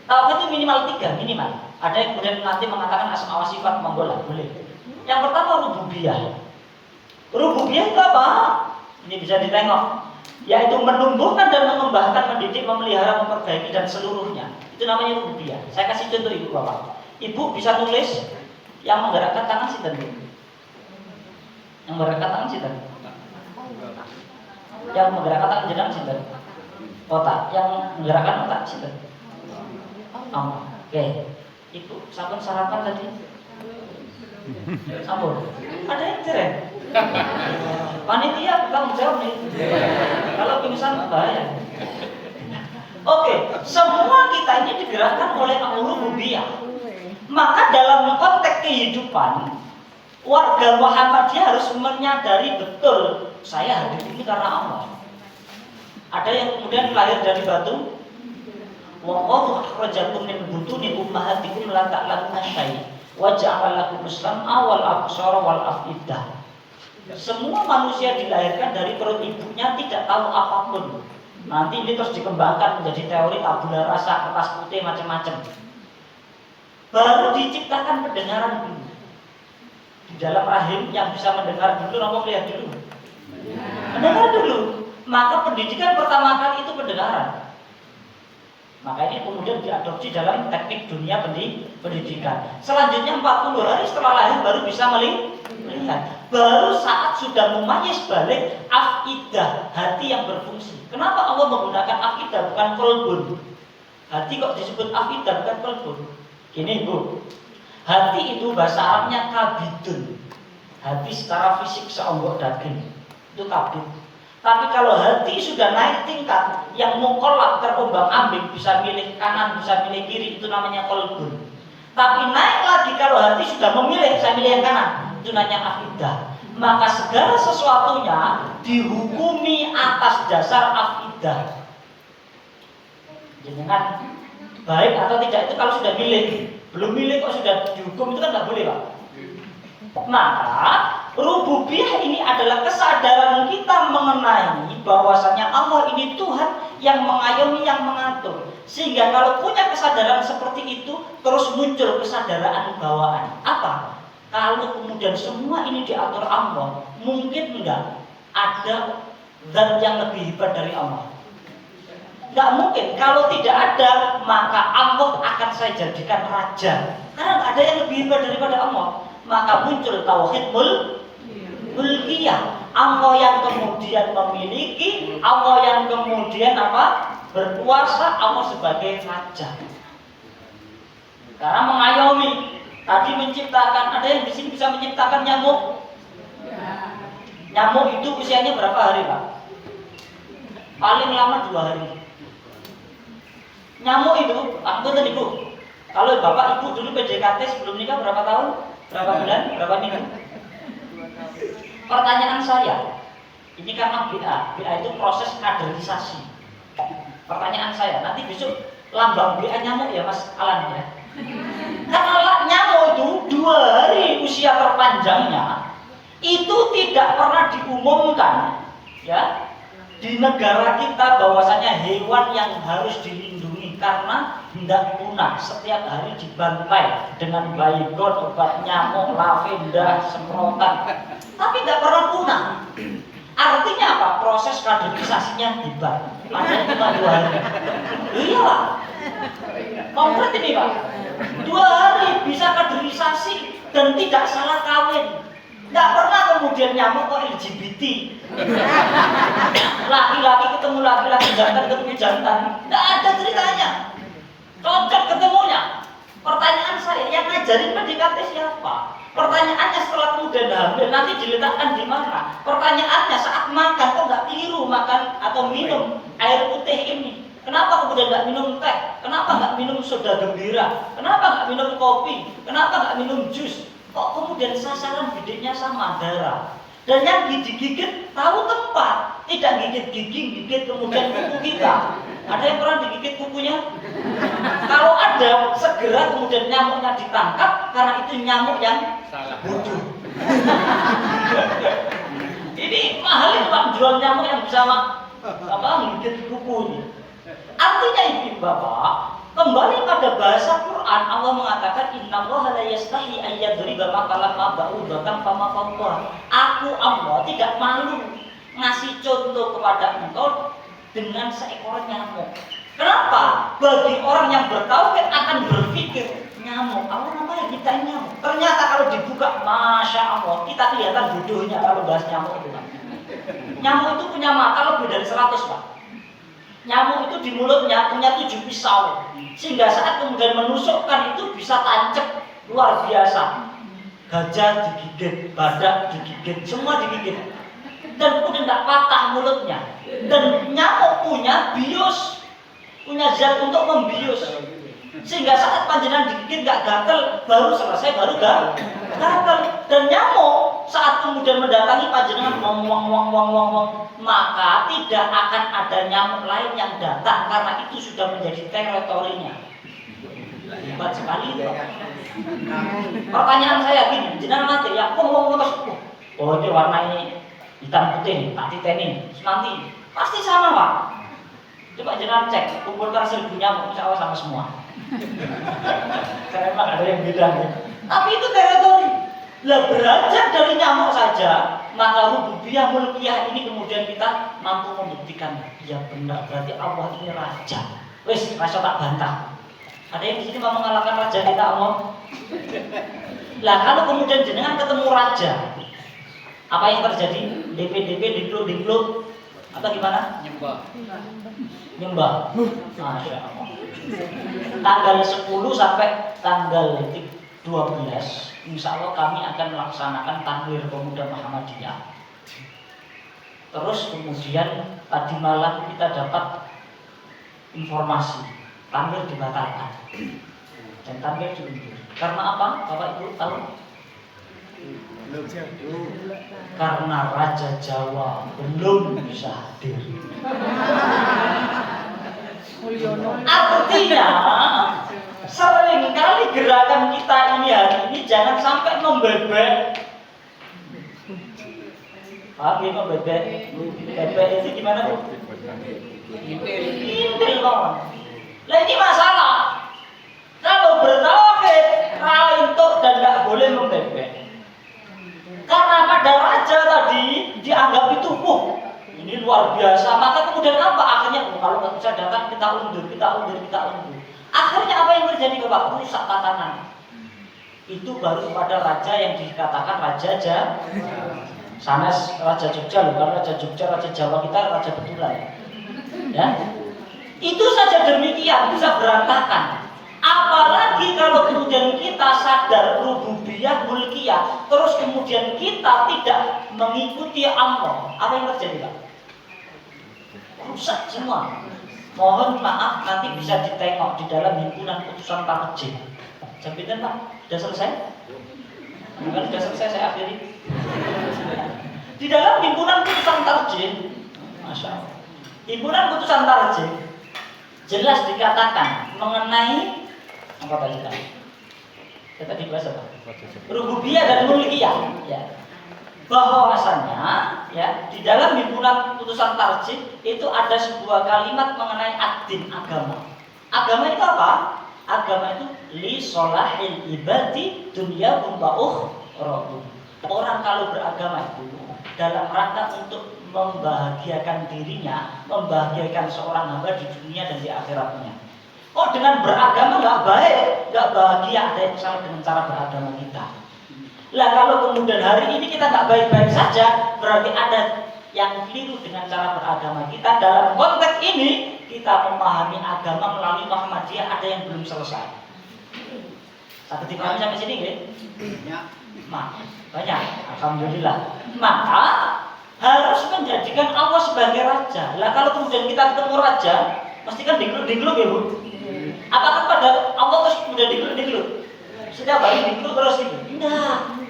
Tauhid itu minimal 3, minimal. Ada yang kemudian nanti mengatakan asma wa sifat monggolah, boleh. Yang pertama rububiyah. Rububiyah itu apa? Ini bisa ditengok. Yaitu menumbuhkan dan mengembangkan, mendidik, memelihara, memperbaiki dan seluruhnya. Itu namanya rububiyah. Saya kasih contoh Ibu Bapak. Ibu bisa tulis yang menggerakkan tangan sinten? Yang menggerakkan tangan sinten? Yang menggerakkan tangan jenengan sinten? Otak. Yang menggerakkan otak sinten? Oke. Ibu sampun sarapan tadi? Sampun. Ada yang cerek? Panitia bertanggung jawab nih. Kalau pingsan bahaya. Oke, semua kita ini digerakkan oleh rububiyah. Maka dalam konteks kehidupan, warga Muhammadiyah harus menyadari betul, saya hadir ini karena Allah. Ada yang kemudian lahir dari batu, wallahu akhrajakum min butuni ummahatikum la ta'lamuna syai' wa ja'ala lakum as-sam'a wal absara wal af'idah. Semua manusia dilahirkan dari perut ibunya tidak tahu apapun. Nanti ini terus dikembangkan menjadi teori tabula rasa, kertas putih, macam-macam. Baru diciptakan pendengaran dulu. Di dalam rahim yang bisa mendengar dulu, apa melihat dulu? Mendengar dulu. Maka pendidikan pertama kali itu pendengaran. Maka ini kemudian diadopsi dalam teknik dunia pendidikan. Selanjutnya 40 hari setelah lahir baru bisa melihat. Baru saat sudah memayis balik afidah, hati yang berfungsi. Kenapa Allah menggunakan afidah bukan kolbun? Hati kok disebut afidah bukan kolbun? Gini Bu, hati itu bahasa Arabnya kabidun. Hati secara fisik seonggok daging, itu kabid. Tapi kalau hati sudah naik tingkat, yang mengkolak terombang ambing, bisa milih kanan, bisa milih kiri, itu namanya kolbun. Tapi naik lagi kalau hati sudah memilih, saya milih yang kanan, itu namanya afidah. Maka segala sesuatunya dihukumi atas dasar afidah. Jangan baik atau tidak itu kalau sudah milih. Belum milih kok sudah dihukum, itu kan tidak boleh Pak. Maka rububiyah ini adalah kesadaran kita mengenai bahwasanya Allah ini Tuhan yang mengayomi, yang mengatur. Sehingga kalau punya kesadaran seperti itu, terus muncul kesadaran bawaan. Apa? Kalau kemudian semua ini diatur Allah, mungkin enggak ada zat yang lebih hebat dari Allah. Enggak mungkin. Kalau tidak ada, maka Allah akan saya jadikan raja. Karena enggak ada yang lebih hebat daripada Allah. Maka muncul tauhid mulkiyah. Allah yang kemudian memiliki, Allah yang kemudian berkuasa, Allah sebagai raja. Karena mengayomi. Tadi menciptakan, ada yang di sini bisa menciptakan nyamuk. Nyamuk itu usianya berapa hari Pak? Paling lama 2 hari. Nyamuk itu, angkutan Ibu. Kalau Bapak Ibu dulu PDKT sebelum nikah berapa tahun? Berapa bulan? Berapa minggu? Pertanyaan saya, ini karena BA itu proses kaderisasi. Pertanyaan saya, nanti besok lambang BA nyamuk ya Mas Alan ya. Karena nyamuk itu 2 hari usia terpanjangnya itu tidak pernah diumumkan ya di negara kita bahwasanya hewan yang harus dilindungi karena hendak punah, setiap hari dibantai dengan baygon, obat nyamuk, lavenda, semprotan, tapi tidak pernah punah. Artinya apa? Proses kaderisasinya hebat. Padahal cuma 2 hari. Iyalah. Konkret ini Pak. 2 hari bisa kaderisasi dan tidak salah kawin. Tidak pernah kemudian nyamuk kok LGBT. Laki-laki ketemu laki-laki, jantan ketemu jantan. Tidak ada ceritanya. Cocok ketemunya. Pertanyaan saya, yang ngajarin PDKT siapa? Pertanyaannya setelah kemudian hamil nanti diletakkan di mana? Pertanyaannya saat makan kok nggak keliru makan atau minum air putih ini? Kenapa kemudian nggak minum teh? Kenapa nggak minum soda gembira? Kenapa nggak minum kopi? Kenapa nggak minum jus? Kok kemudian sasaran bidiknya sama, darah? Dan yang digigit tahu tempat, tidak gigit gigi, gigit kemudian kuku kita. Ada yang pernah digigit kukunya? Kalau ada, segera kemudian nyamuknya ditangkap karena itu nyamuk yang bodoh. Ini mahal itu Pak, jual nyamuk yang bisa menggigit kuku ini. Artinya ibu bapak, kembali pada bahasa Quran, Allah mengatakan innallaha la yastahi an yadriba makalan ma ba'udatan fama fawqa. Aku Allah tidak malu ngasih contoh kepada engkau dengan seekor nyamuk. Kenapa? Bagi orang yang bertauhid akan berpikir nyamuk, Allah ngapain kita nyamuk? Ternyata kalau dibuka, masya Allah, kita kelihatan bodohnya kalau bahas nyamuk itu. Nyamuk itu punya mata lebih dari 100 Pak. Nyamuk itu di mulutnya punya 7 pisau, sehingga saat kemudian menusukkan itu bisa tancap luar biasa. Gajah digigit, badak digigit, semua digigit, dan kemudian tidak patah mulutnya. Dan nyamuk punya bius, punya zat untuk membius. Sehingga saat panjenengan digigit nggak gatel, baru selesai baru gatel. Dan nyamuk saat kemudian mendatangi panjenengan wong, maka tidak akan ada nyamuk lain yang datang karena itu sudah menjadi teritorinya. Hebat sekali itu. Pertanyaan saya gini, jenengan mati ya, wong terus, oh ini warna ini hitam putih, tak titeni, nanti pasti sama Pak. Coba jenengan cek, kumpulkan 1000 nyamuk, insya Allah sama semua. Karena memang ada yang beda gitu. Tapi itu teritori. Lah beranjak dari nyamuk saja, maka rububiyah mulkiyah ini kemudian kita mampu membuktikan. Ya benar, berarti Allah ini raja. Wes, rasa tak bantah. Ada yang di sini mau mengalahkan raja kita Allah? Lah kalau kemudian jenengan ketemu raja, apa yang terjadi? DP, dinglo, atau gimana? Nyembah. Masya Allah. Tanggal 10 sampai tanggal 12, insya Allah kami akan melaksanakan takbir pemuda Muhammadiyah. Terus kemudian tadi malam kita dapat informasi takbir dibatalkan dan takbir diundur. Karena apa? Bapak Ibu tahu? Karena Raja Jawa belum bisa hadir. Artinya seringkali gerakan kita ini hari ini jangan sampai membebek. Paham ya membebek? Bebek itu gimana Bu? Intil kawan. Lah ini masalah. Kalau bertauhid, untuk dan nggak boleh membebek. Karena pada raja tadi dianggap itu, ini luar biasa. Maka kemudian apa? Akhirnya kalau nggak bisa datang kita undur. Akhirnya apa yang terjadi Bapak? Rusak tatanan. Itu baru pada raja yang dikatakan raja sanes raja Jogja loh, karena raja Jogja, raja Jawa kita raja betulan. Ya, itu saja demikian bisa berantakan. Apalagi kalau kemudian kita sadar rububiyah mulkiyah, terus kemudian kita tidak mengikuti Allah, apa yang terjadi Pak? Rusak semua. Mohon maaf nanti bisa ditengok di dalam himpunan putusan tarjih. Jaminan Pak, sudah selesai? Kalau sudah selesai saya akhiri. Di dalam himpunan putusan tarjih, Masya Allah, himpunan putusan tarjih jelas dikatakan mengenai apa tadi Pak? Kita tadi bahas apa? Rububiyah dan mulkiyah, ya. Bahwasanya ya di dalam himpunan putusan tarjih itu ada sebuah kalimat mengenai ad-din, agama. Agama itu apa? Agama itu li solahil ibadi dunyahum wa ukhratum. Orang kalau beragama itu dalam rangka untuk membahagiakan dirinya, membahagiakan seorang hamba di dunia dan di akhiratnya. Oh dengan beragama nggak baik, nggak bahagia, ada yang salah dengan cara beragama kita. Lah kalau kemudian hari ini kita nggak baik-baik saja, berarti ada yang keliru dengan cara beragama kita. Dalam konteks ini kita memahami agama melalui Muhammadiyah ada yang belum selesai. Sampai dipahami sampai sini nggih? Banyak. Alhamdulillah. Maka harus menjadikan Allah sebagai raja. Lah kalau kemudian kita ketemu raja, mesti kan dingkluk ya Bu? Apakah pada Allah terus kemudian dingkluk? Setiap hari dingkluk terus gitu? Enggak.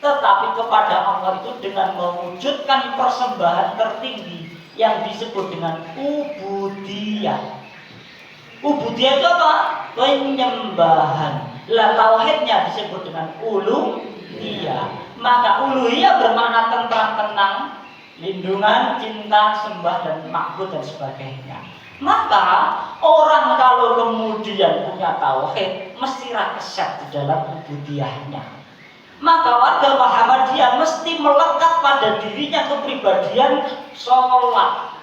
Tetapi kepada Allah itu dengan mewujudkan persembahan tertinggi yang disebut dengan ubudiyah. Ubudiyah itu apa? Penyembahan. Lah tauhidnya disebut dengan uluhiyah. Maka uluhiyah bermakna tenang, lindungan, cinta, sembah dan makbud dan sebagainya. Maka orang kalau kemudian punya tauhid mesti rakyat di dalam ubudiyahnya. Maka warga Muhammadiyah mesti melekat pada dirinya kepribadian sholat.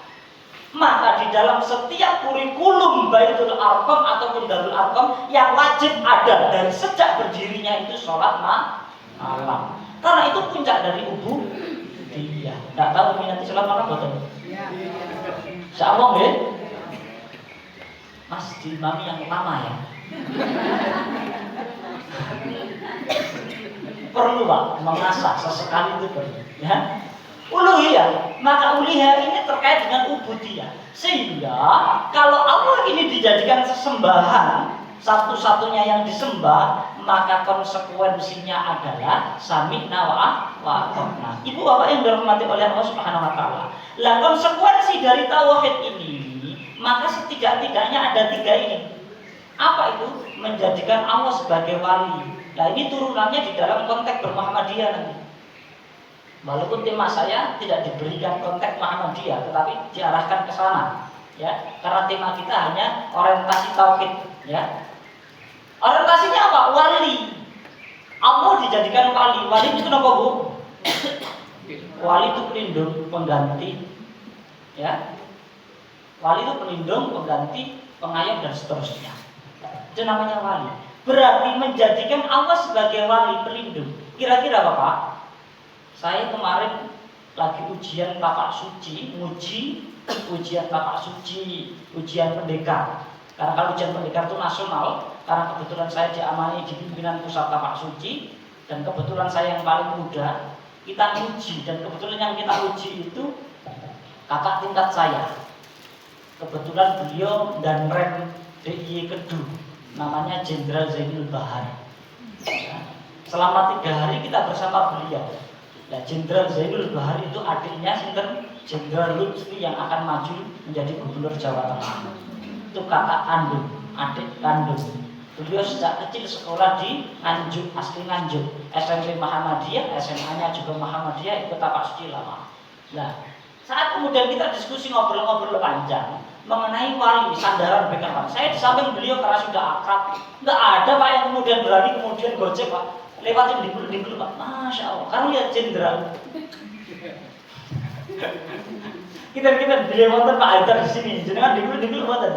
Maka di dalam setiap kurikulum Baitul Arqam ataupun Darul Arqam yang wajib ada dari sejak berdirinya itu sholat malam. Karena itu puncak dari ubudiyah. Tidak tahu nanti sholat malam betul? Insyaallah ya. Mas diimami yang utama ya. Perlu Pak mengasah sesekali itu perlu ya. uluhiyah. Maka uluhiyah ini terkait dengan ubudiyah. Sehingga kalau Allah ini dijadikan sesembahan, satu-satunya yang disembah, maka konsekuensinya adalah sami'na wa ata'na. Ibu bapak yang dirahmati oleh Allah Subhanahu wa taala. Lah konsekuensi dari tauhid ini, maka setidak-tidaknya ada 3 ini. Apa itu? Menjadikan Allah sebagai wali. Nah ini turunannya di dalam konteks bermuhammadiyah nanti. Walaupun tema saya tidak diberikan konteks Muhammadiyah, tetapi diarahkan ke sana, ya. Karena tema kita hanya orientasi tauhid, ya. Orientasinya apa? Wali. Allah dijadikan wali. Wali itu kenapa, Bu? Wali itu pelindung, pengganti, ya. Wali itu pelindung, pengganti, pengayom dan seterusnya. Itu namanya wali. Berarti menjadikan Allah sebagai wali pelindung. Kira-kira Bapak, saya kemarin lagi ujian tapak suci, ujian tapak suci, ujian pendekar. Karena kalau ujian pendekar itu nasional, karena kebetulan saya diamani di pimpinan pusat tapak suci, dan kebetulan saya yang paling muda, kita uji, dan kebetulan yang kita uji itu kakak tingkat saya. Kebetulan beliau dan rem DIY Kedu, namanya Jenderal Zainul Bahari. Selama 3 hari kita bersama beliau. Nah, Jenderal Zainul Bahari itu adiknya sinten Jenderal Lutfi yang akan maju menjadi Gubernur Jawa Tengah. Itu kakak kandung, adik kandung. Beliau sejak kecil sekolah di Nganjuk, asli Nganjuk, SMP Muhammadiyah, SMA-nya juga Muhammadiyah, ikut tapak suci lama. Nah, saat kemudian kita diskusi ngobrol-ngobrol panjang mengenai wali, sandaran backup. Saya di samping beliau karena sudah akrab. Nggak ada Pak yang kemudian berani kemudian gojek Pak, lewatin dikul Pak. Masya Allah, karena lihat jenderal. Kita beliau wonten Pak Haidar di sini, jenengan dikul wonten.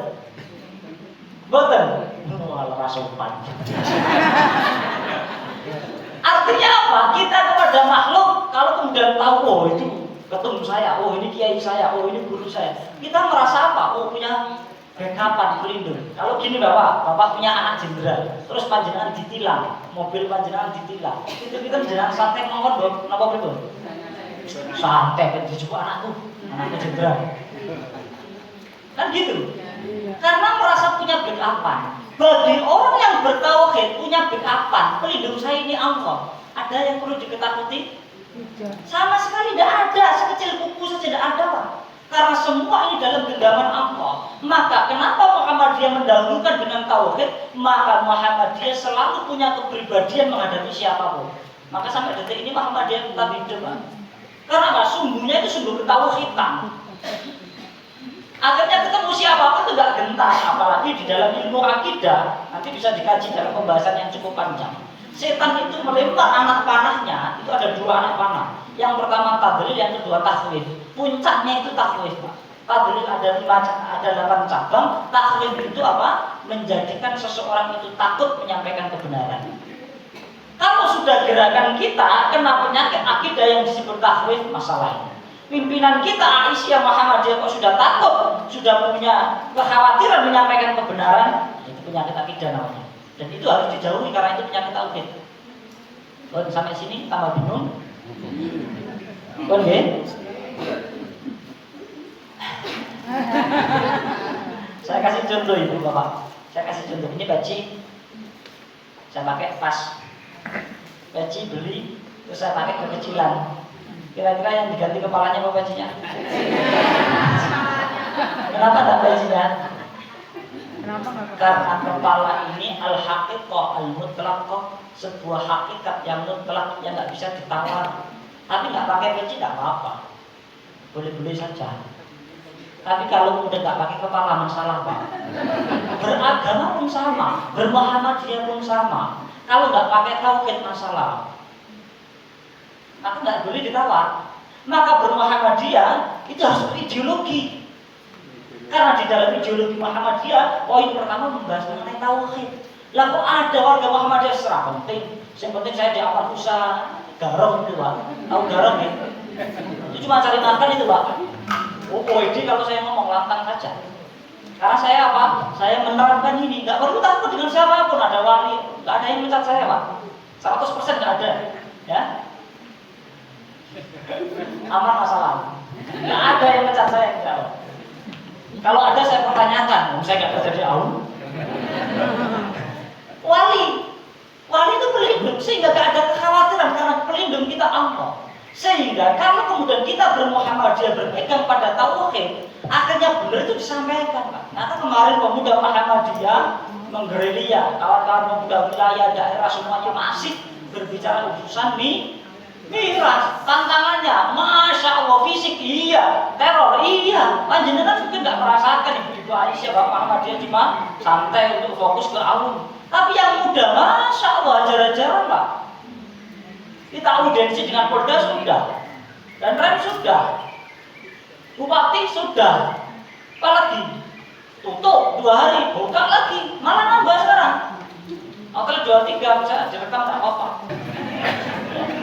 Boten. Malah rasopan. Artinya apa? Kita kepada makhluk kalau kemudian tahu, oh itu ketemu saya, oh ini kiai saya, oh ini guru saya, kita merasa apa? Oh punya backupan pelindung. Kalau gini bapak punya anak jenderal, terus panjenengan ditilang, mobil panjenengan ditilang, itu kita jenengan santai mawon dong, napa pripun? Santai kan dijupuk anakku jenderal. Kan gitu. Karena merasa punya backupan. Bagi orang yang bertauhid punya backupan, pelindung saya ini Allah. Ada yang perlu diketakuti? Sama sekali tidak ada, sekecil kuku saja tidak ada Pak. Karena semua ini dalam genggaman Allah. Maka kenapa Muhammadiyah mendahulukan dengan tauhid? Maka Muhammadiyah selalu punya kepribadian menghadapi siapapun. Maka sampai detik ini Muhammadiyah tetap hidup Pak. Karena apa? Sumbunya itu sumbu ketauhidan. Akhirnya ketemu siapapun itu gak gentar. Apalagi di dalam ilmu akidah, nanti bisa dikaji dalam pembahasan yang cukup panjang. Setan itu melempar anak panahnya, itu ada 2 anak panah. Yang pertama tadlil, yang kedua takhwif. Puncaknya itu takhwif, Pak. Tadlil ada 8 cabang. Takhwif itu apa? Menjadikan seseorang itu takut menyampaikan kebenaran. Kalau sudah gerakan kita kena penyakit akidah yang disebut takhwif, masalahnya. Pimpinan kita Aisyah Muhammadiyah kok sudah takut, sudah punya kekhawatiran menyampaikan kebenaran, itu penyakit akidah namanya. Dan itu harus dijauhi karena itu penyakit tauhid. Kalau sampai sini tambah bingung. Oke. Saya kasih contoh Ibu Bapak. Saya kasih contoh. Ini baci. Saya pakai pas. Baci beli, terus saya pakai kekecilan. Kira-kira yang diganti kepalanya apa bacinya? Kenapa tak bacinya? Karena kepala ini al-haqiqah al-mutlaqah, sebuah hakikat yang mutlak yang nggak bisa ditawar. Tapi nggak pakai peci nggak apa-apa, boleh-boleh saja. Tapi kalau udah nggak pakai kepala masalah Pak. Beragama pun sama, bermuhammadiyah pun sama. Kalau nggak pakai tauhid masalah. Maka nggak boleh ditawar. Maka bermuhammadiyah itu harus berideologi. Karena di dalam ideologi Muhammadiyah, poin pertama membahas mengenai tauhid. Lah kok ada warga Muhammadiyah secara penting. Yang penting saya di awal usaha garong itu Pak. Tahu garong ya? Itu cuma cari makan itu Pak. OED kalau saya ngomong lantang saja. Karena saya apa? Saya menerapkan ini. Nggak perlu takut dengan siapapun. Ada wali, nggak ada yang mencat saya Pak. 100% nggak ada. Ya. Aman masalah. Nggak ada yang pecat saya, insya Allah. Kalau ada saya pertanyakan, saya nggak kerja di AUN. Wali itu pelindung, sehingga nggak ada kekhawatiran karena pelindung kita Allah. Sehingga kalau kemudian kita bermuhammadiyah berpegang pada tauhid, akhirnya benar itu disampaikan, Pak. Nah, kemarin pemuda Muhammadiyah menggerilya, kawan-kawan pemuda wilayah daerah semuanya masih berbicara urusan miras. Tantangannya, masya Allah, fisik iya, teror iya. Panjenengan mungkin nggak merasakan Ibu Aisyah, Bapak Muhammadiyah cuma santai untuk fokus ke AUN. Tapi yang muda, masya Allah, ajar-ajaran, Pak. Kita audiensi dengan Polda sudah, dan Rem sudah, Bupati sudah, apalagi tutup 2 hari, buka lagi, malah nambah sekarang. Hotel 2-3 bisa direkam tak apa-apa.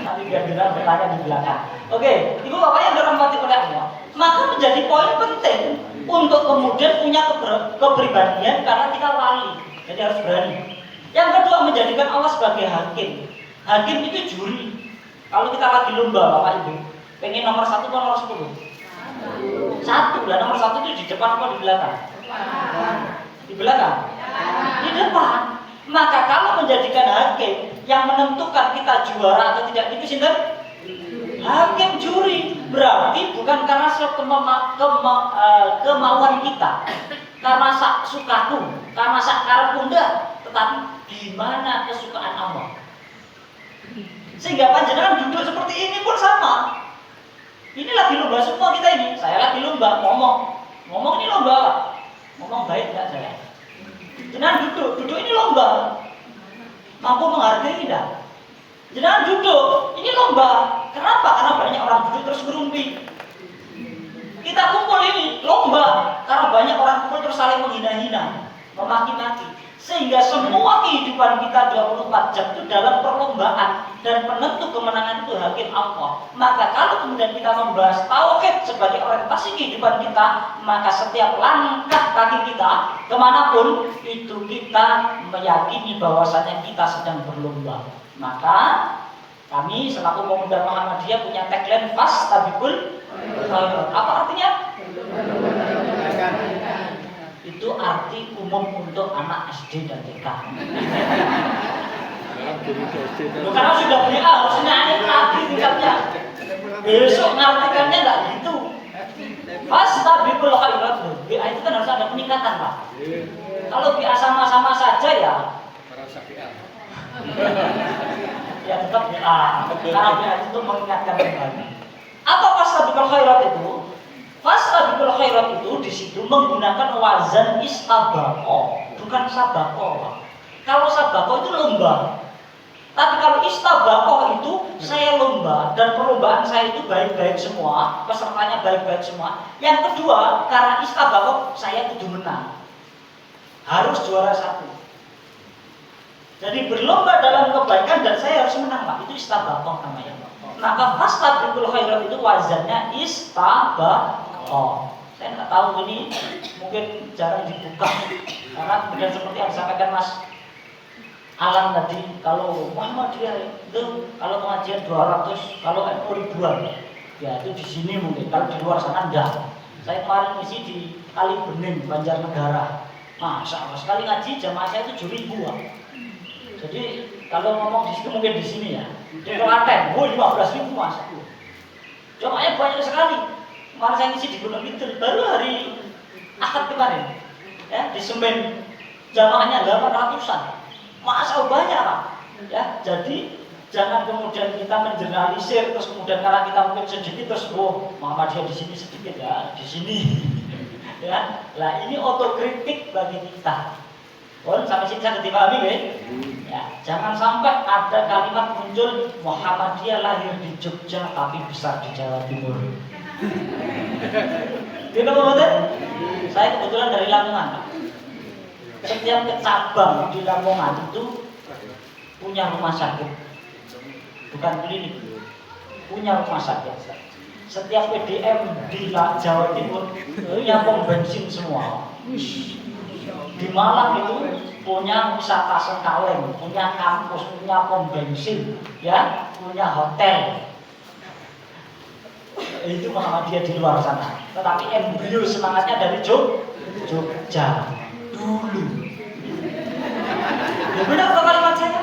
Nanti biar bertanya di belakang. Oke, Ibu Bapak yang dirahmati oleh Allah, maka menjadi poin penting untuk kemudian punya kepribadian karena kita wali, jadi harus berani. Yang kedua, menjadikan Allah sebagai hakim. Hakim itu juri. Kalau kita lagi lomba, Bapak Ibu, pengen nomor 1 atau nomor 10? 1, dan nomor 1 itu di depan atau di belakang? Di belakang? Di depan. Maka kalau menjadikan hakim yang menentukan kita juara atau tidak itu sinten? Hakim juri. Berarti bukan karena kemauan kita, karena sak sukaku, karena sak karepku ndak, tetapi di mana kesukaan Allah. Sehingga panjenengan duduk seperti ini pun sama. Ini lagi lomba semua kita ini. Saya lagi lomba ngomong ini lomba. Ngomong baik enggak saya? Jenengan duduk ini lomba. Mampu menghargai tidak? Jenengan duduk, ini lomba. Kenapa? Karena banyak orang duduk terus berumpi. Kita kumpul ini lomba karena banyak orang kumpul terus saling menghina-hina, memaki-maki. Sehingga semua kehidupan kita 24 jam itu dalam perlombaan, dan penentu kemenangan itu hakim Allah. Maka kalau kemudian kita membahas tauhid sebagai orientasi kehidupan kita, maka setiap langkah kaki kita kemanapun itu kita meyakini bahwasanya kita sedang berlomba. Maka kami selaku pemuda Muhammadiyah punya tagline fastabiqul khairat. Apa artinya? Itu arti umum untuk anak SD dan TK. Karena sudah BA harusnya ini lagi tingkatnya. Besok ngartikannya nggak gitu. Fastabiqul khairat. BA itu kan harus ada peningkatan, Pak. Kalau BA sama-sama saja ya ya tetap BA. Karena BA itu mengingatkan kembali. Apa fastabiqul khairat itu? Fastabiqul khairat itu di situ menggunakan wazan istabaqo, bukan sabaqo. Kalau sabaqo itu lomba. Tapi kalau istabaqo itu saya lomba dan perlombaan saya itu baik-baik semua, pesertanya baik-baik semua. Yang kedua, karena istabaqo saya kudu menang. Harus juara 1. Jadi berlomba dalam kebaikan dan saya harus menang, Pak. Itu istabaqo namanya. Maka fastabiqul khairat itu wazannya istabaqo. Saya nggak tahu ini mungkin jarang dibuka karena kemudian seperti yang disampaikan Mas Alan tadi, kalau Muhammadiyah itu kalau pengajian 200, kalau NU ribuan, ya itu di sini mungkin. Kalau di luar sana enggak. Saya kemarin isi di Kalibening, Banjarnegara. Masya Allah, sekali ngaji jamaah saya itu 7.000. Jadi kalau ngomong di situ mungkin di sini ya. Di Klaten, 15.000 Mas. Jamaahnya banyak sekali. Kemarin saya ngisi di Gunung Kidul, baru hari Ahad kemarin, ya di Semen jamaahnya 800-an, masa banyak, Pak. Ya, jadi jangan kemudian kita mengeneralisir terus kemudian karena kita mungkin sedikit terus Muhammadiyah di sini sedikit ya, di sini, ya. Lah ini otokritik bagi kita. Sampai sini saya dipahami, ya. Jangan sampai ada kalimat muncul Muhammadiyah lahir di Jogja tapi besar di Jawa Timur. Gitu Bapak? Saya kebetulan dari Lamongan. Setiap cabang di Lamongan itu punya rumah sakit, bukan klinik, punya rumah sakit. Setiap PDM di Jawa Timur punya pom bensin semua. Di Malang itu punya wisata Sengkaleng, punya kampus, punya pom bensin, ya, punya hotel. Itu Muhammadiyah di luar sana. Tetapi embrio semangatnya dari Jogja dulu. Ya benar kok kalimat saya?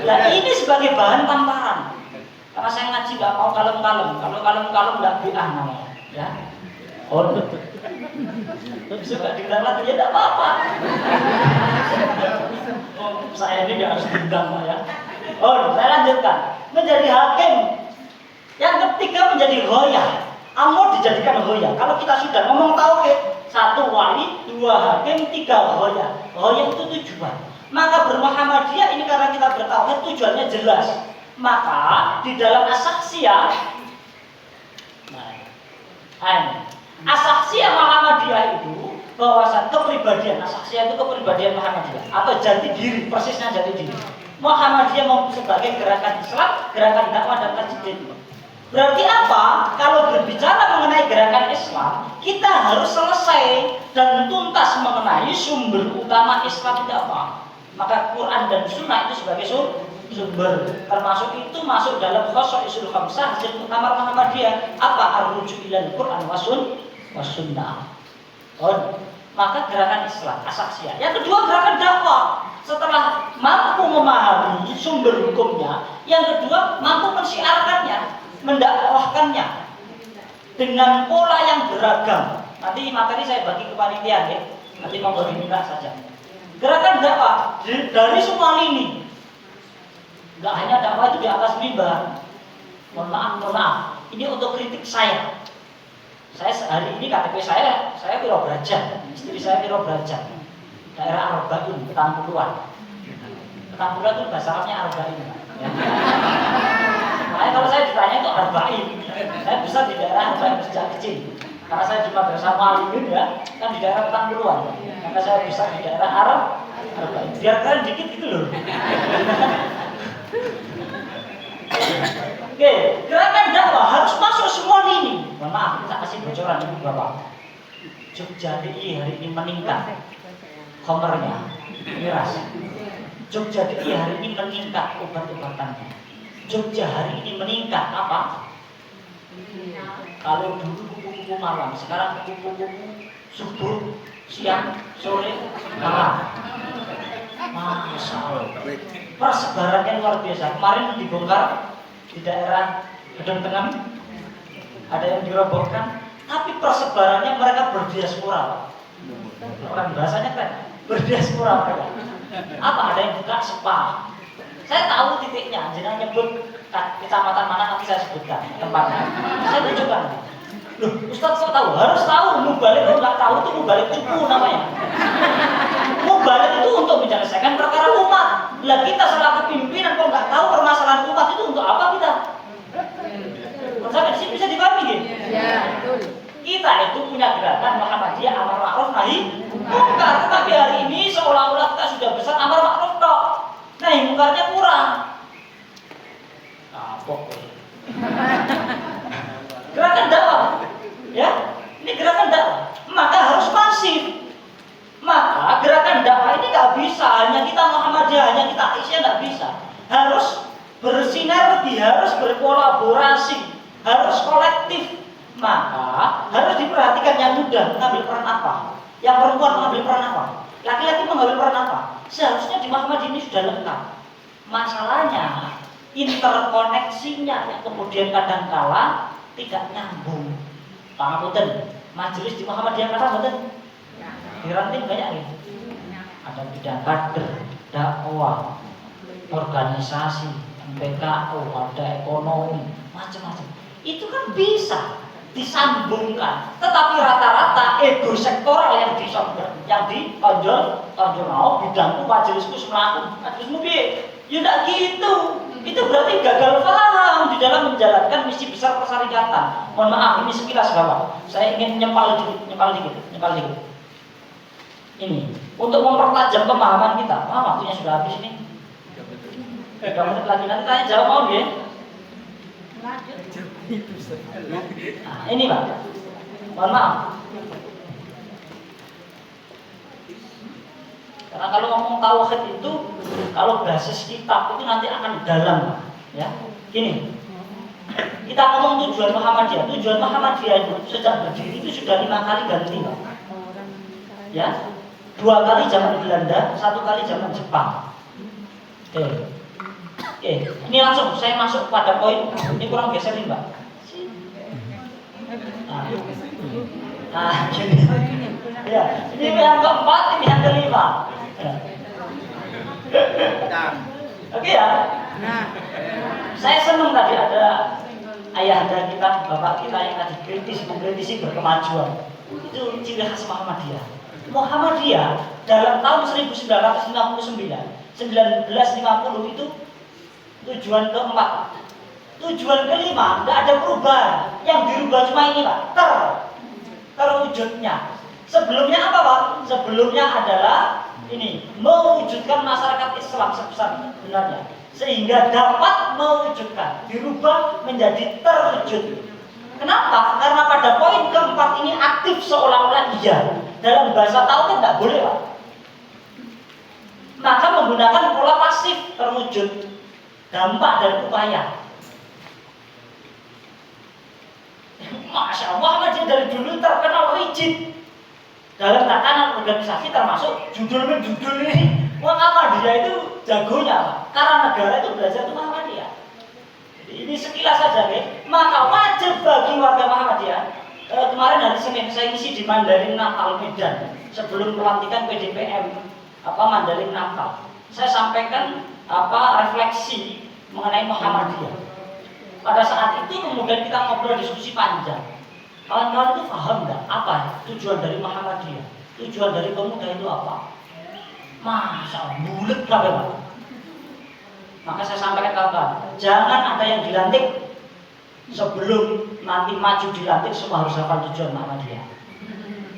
Nah ini sebagai bahan tamparan. Karena saya ngaji nggak mau kalem-kalem. Kalau kalem-kalem nggak biah namanya. Ya. Oh, terus juga diundang lagi ya tidak apa-apa. Oh, saya ini nggak harus diundang ya. Oh, saya lanjutkan. Menjadi hakim. Yang ketiga menjadi ghoyah. Amor dijadikan ghoyah. Kalau kita sudah ngomong tauhid, 1 wali, 2 hakim, 3 ghoyah. Ghoyah itu tujuan. Maka bermuhammadiyah ini karena kita bertauhid tujuannya jelas. Maka di dalam asaksiyah, asaksiyah Muhammadiyah itu bahwasan kepribadian, asaksiyah itu kepribadian Muhammadiyah atau jati diri, persisnya jati diri. Muhammadiyah sebagai gerakan Islam, gerakan dakwah dan tajdid. Berarti apa? Kalau berbicara mengenai gerakan Islam, kita harus selesai dan tuntas mengenai sumber utama Islam itu apa. Maka Quran dan Sunnah itu sebagai sumber, termasuk itu masuk dalam khosaisul khamsah hasil utama Muhammadiyah. Apa? Ar-ruju' ilal Quran wa Sunnah. Oh, maka gerakan Islam, asaksiyah. Yang kedua gerakan dakwah. Setelah mampu memahami sumber hukumnya, yang kedua mampu mensiarkannya, mendakwahkannya dengan pola yang beragam. Nanti materi saya bagi ke panitia ya. Nanti mau diminta saja. Gerakan dakwah dari semua lini. Enggak hanya dakwah itu di atas mimbar. Mohon maaf. Ini untuk kritik saya. Saya hari ini KTP saya Piro Braja, istri saya Piro Braja, daerah Arba'in, Petangpuluan. Petangpuluan itu bahasa Arabnya Arba'in. Ya. Makanya kalau saya ditanya itu Arba'in, saya bisa di daerah Arba'in sejak kecil. Karena saya cuma bersama Alimin ya, kan di daerah Petangpuluan. Maka saya bisa di daerah Arba'in. Biar keren dikit gitu loh. Oke, gerakan dakwah harus masuk semua lini. Mohon maaf, kita kasih bocoran ibu bapak. Jogja DI hari ini meningkat komernya, miras. Jogja DI hari ini meningkat obat-obatannya. Jogja hari ini meningkat apa? Kalau dulu kupu-kupu malam, sekarang kupu-kupu subuh, siang, sore, malam. Masya Allah. Persebarannya luar biasa. Kemarin dibongkar di daerah Gedung Tengah, ada yang dirobohkan, tapi persebarannya mereka berdiaspora. Orang bahasanya kan berdiaspora mereka. Apa? Ada yang buka spa. Saya tahu titiknya, jenengan nyebut kecamatan mana nanti saya sebutkan tempatnya. Saya tunjukkan. Loh, Ustadz kok tahu? Harus tahu. Mubalik kalau nggak tahu itu mubalik cupu namanya. Mubalik itu untuk menyelesaikan perkara umat. Lah kita selaku pimpinan kok nggak tahu permasalahan umat itu untuk apa kita? Sampai di sini bisa dipahami gitu? Ya, betul. Kita itu punya gerakan Muhammadiyah amar ma'ruf nahi munkar, tapi hari ini seolah-olah kita sudah besar amar ma'ruf tok. Nahi munkarnya kurang. Kapok. Gerakan dakwah, ya, ini gerakan dakwah, maka harus masif. Maka gerakan dakwah ini nggak bisa hanya kita Muhammadiyah, hanya kita Aisyah, nggak bisa. Harus bersinergi, harus berkolaborasi, harus kolektif. Maka harus diperhatikan yang muda mengambil peran apa, yang perempuan mengambil peran apa, laki-laki mengambil peran apa. Seharusnya di Muhammadiyah ini sudah lengkap. Masalahnya interkoneksinya yang kemudian kadangkala tidak nyambung. Pangapunten, majelis di Muhammadiyah kata mboten? Diranting banyak nih. Ada bidang kader, dakwah, organisasi, MPKO, ada ekonomi, macam-macam. Itu kan bisa disambungkan, tetapi rata-rata ego sektoral yang ditonjol bidangku majelisku semaku, majelismu piye? Ya enggak gitu. Itu berarti gagal paham di dalam menjalankan misi besar persyarikatan. Mohon maaf, ini sekilas Bapak. Saya ingin nyempal dikit. Ini untuk mempertajam pemahaman kita. Waktunya sudah habis ini. 3 menit lagi, nanti tanya jawab mau ya. Nah, ini Pak. Mohon maaf. Karena kalau ngomong tauhid itu, kalau basis kitab itu nanti akan dalam, ya. Gini, Kita ngomong tujuan Muhammadiyah. Tujuan Muhammadiyah itu sejak berdiri itu sudah 5 kali ganti, Pak. Ya, 2 kali zaman Belanda, 1 kali zaman Jepang. Oke, ini langsung saya masuk pada poin. Ini kurang geser nih, Mbak. Nah, gini. Ya, ini yang keempat, ini yang kelima. Oke ya. Saya senang tadi ada ayahanda kita, bapak kita yang tadi mengkritisi berkemajuan. Itu ciri khas Muhammadiyah. Muhammadiyah dalam tahun 1959, 1950 itu tujuan keempat. Tujuan kelima nggak ada perubahan. Yang dirubah cuma ini, Pak. Terwujudnya. Sebelumnya apa, Pak? Sebelumnya adalah ini mewujudkan masyarakat Islam sebesar-besarnya sehingga dapat mewujudkan, dirubah menjadi terwujud. Kenapa? Karena pada poin keempat ini aktif seolah-olah iya. Dalam bahasa tauhid tidak boleh, Pak. Maka menggunakan pola pasif terwujud, dampak dan upaya. Masya Allah, Muhammadiyah dari dulu terkenal rigid dalam tatanan organisasi, termasuk judul ini. Muhammadiyah itu jagonya, Pak. Karena negara itu belajar itu Muhammadiyah. Jadi ini sekilas saja, maka wajib bagi warga Muhammadiyah. Kemarin hari Senin saya isi di Mandarin Natal Medan sebelum pelantikan PDPM Mandarin Natal. Saya sampaikan refleksi mengenai Muhammadiyah. Pada saat itu kemudian kita ngobrol diskusi panjang. Kawan-kawan itu paham nggak apa tujuan dari Muhammadiyah? Tujuan dari pemuda itu apa? Masya Allah, bulet kabeh, Pak. Maka saya sampaikan kawan-kawan, jangan ada yang dilantik sebelum nanti maju dilantik semua harus hafal tujuan Muhammadiyah.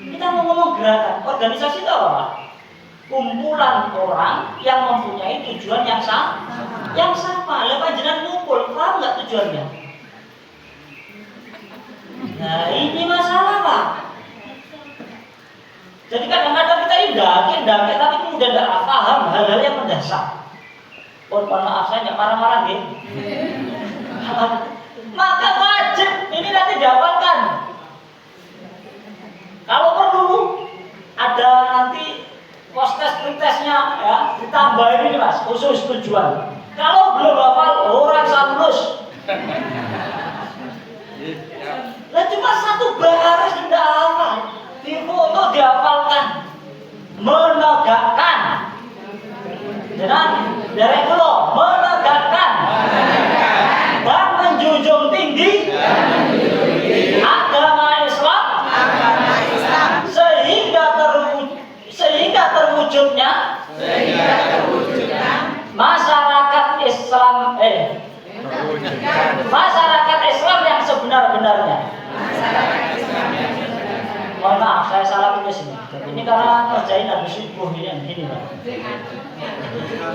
Kita mau ngomong gerakan, organisasi itu apa, Pak? Kumpulan orang yang mempunyai tujuan yang sama. Yang sama, lepas jenengan ngumpul, paham nggak tujuannya? Nah ini masalah, Pak. Jadi kadang-kadang kita indaki, tapi kemudian tidak paham hal-hal yang mendasar. Mohon maaf, saya nggak marah-marah, gitu. Maka wajib ini nanti dihafalkan. Kalau perlu ada nanti post-test pretestnya ya ditambah ini, Mas, khusus tujuan. Kalau belum hafal orang lulus. Lah cuma satu baris tidak hafal, di foto dihafalkan. Menegakkan. Jangan dari dulu menegakkan dan menjunjung tinggi agama Islam sehingga terwujudnya masyarakat Islam yang sebenar-benarnya. Mohon maaf, saya salah tulis ini. Ini karena kerjain habis subuh ini, Pak.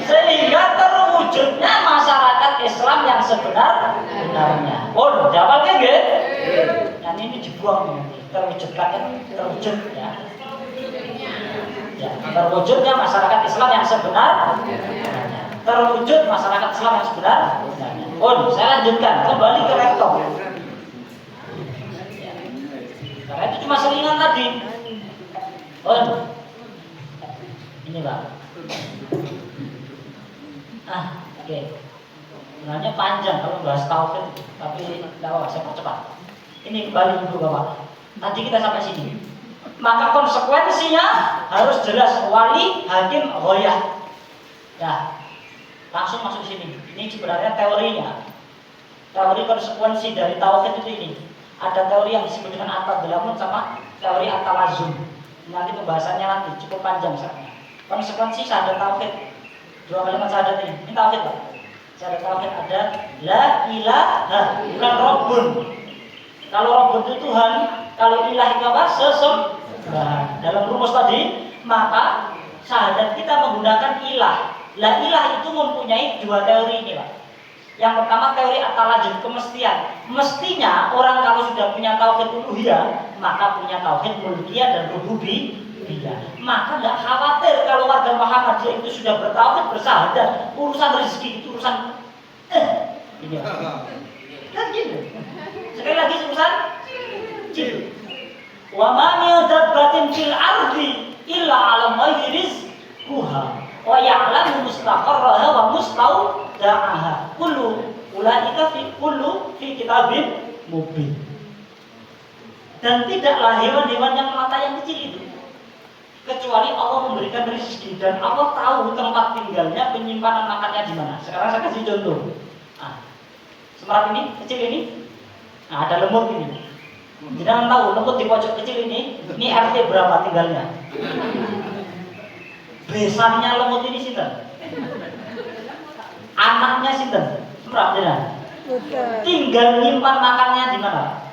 Sehingga terwujudnya masyarakat Islam yang sebenar-benarnya. Oh, jawab nggih? Dan ini dibuang nih, terwujud ya. Ya, terwujudnya masyarakat Islam yang sebenar-benarnya. Terwujud masyarakat Islam yang sebenar-benarnya. Oh, saya lanjutkan kembali ke laptop. Karena itu cuma selingan tadi. Oh, ini, Pak. Oke. Sebenarnya panjang kalau bahas tauhid, tapi tidak apa, saya percepat. Ini kembali dulu, Bapak. Tadi kita sampai sini. Maka konsekuensinya harus jelas, wali, hakim, ghoyah. Ya, langsung masuk sini. Ini sebenarnya teorinya. Teori konsekuensi dari tauhid itu ini. Ada teori yang disebut dengan at-tadlamun sama teori at-talazum. Nanti pembahasannya nanti cukup panjang sebenarnya. Konsekuensi syahadat tauhid. 2 kalimat syahadat ini. Ini tauhid, Pak. Syahadat tauhid ada la ilaha, bukan rabbun. Kalau rabbun itu Tuhan, kalau ilah itu apa? Sesembahan. Dalam rumus tadi, maka syahadat kita menggunakan ilah. La ilah itu mempunyai 2 teori ini, Pak. Yang pertama teori at-talazum, kemestian. Mestinya orang kalau sudah punya tauhid uluhiyah, maka punya tauhid mulkiyah dan rububiyah. Maka tidak khawatir kalau warga Muhammadiyah itu sudah bertauhid, bersyahadat. Urusan rezeki itu urusan ini. Kan gitu. Sekali lagi urusan jin. Wa ma min dabbatin fil ardi illa 'ala Allahi rizquha wa ya'lamu mustaqarraha wa mustawda'aha. Kullu ulaika fi kitabin mubin. Dan tidaklah hewan-hewan yang melata yang kecil itu kecuali Allah memberikan rezeki dan Allah tahu tempat tinggalnya, penyimpanan makannya di mana. Sekarang saya kasih contoh. Nah, semerat ini, kecil ini, nah ada lemut ini. Jangan tahu lemut di pojok kecil ini RT berapa tinggalnya. Besannya lemut ini sinten? Anaknya sinten? Semerat jenengan. Tinggal nyimpan makannya di mana?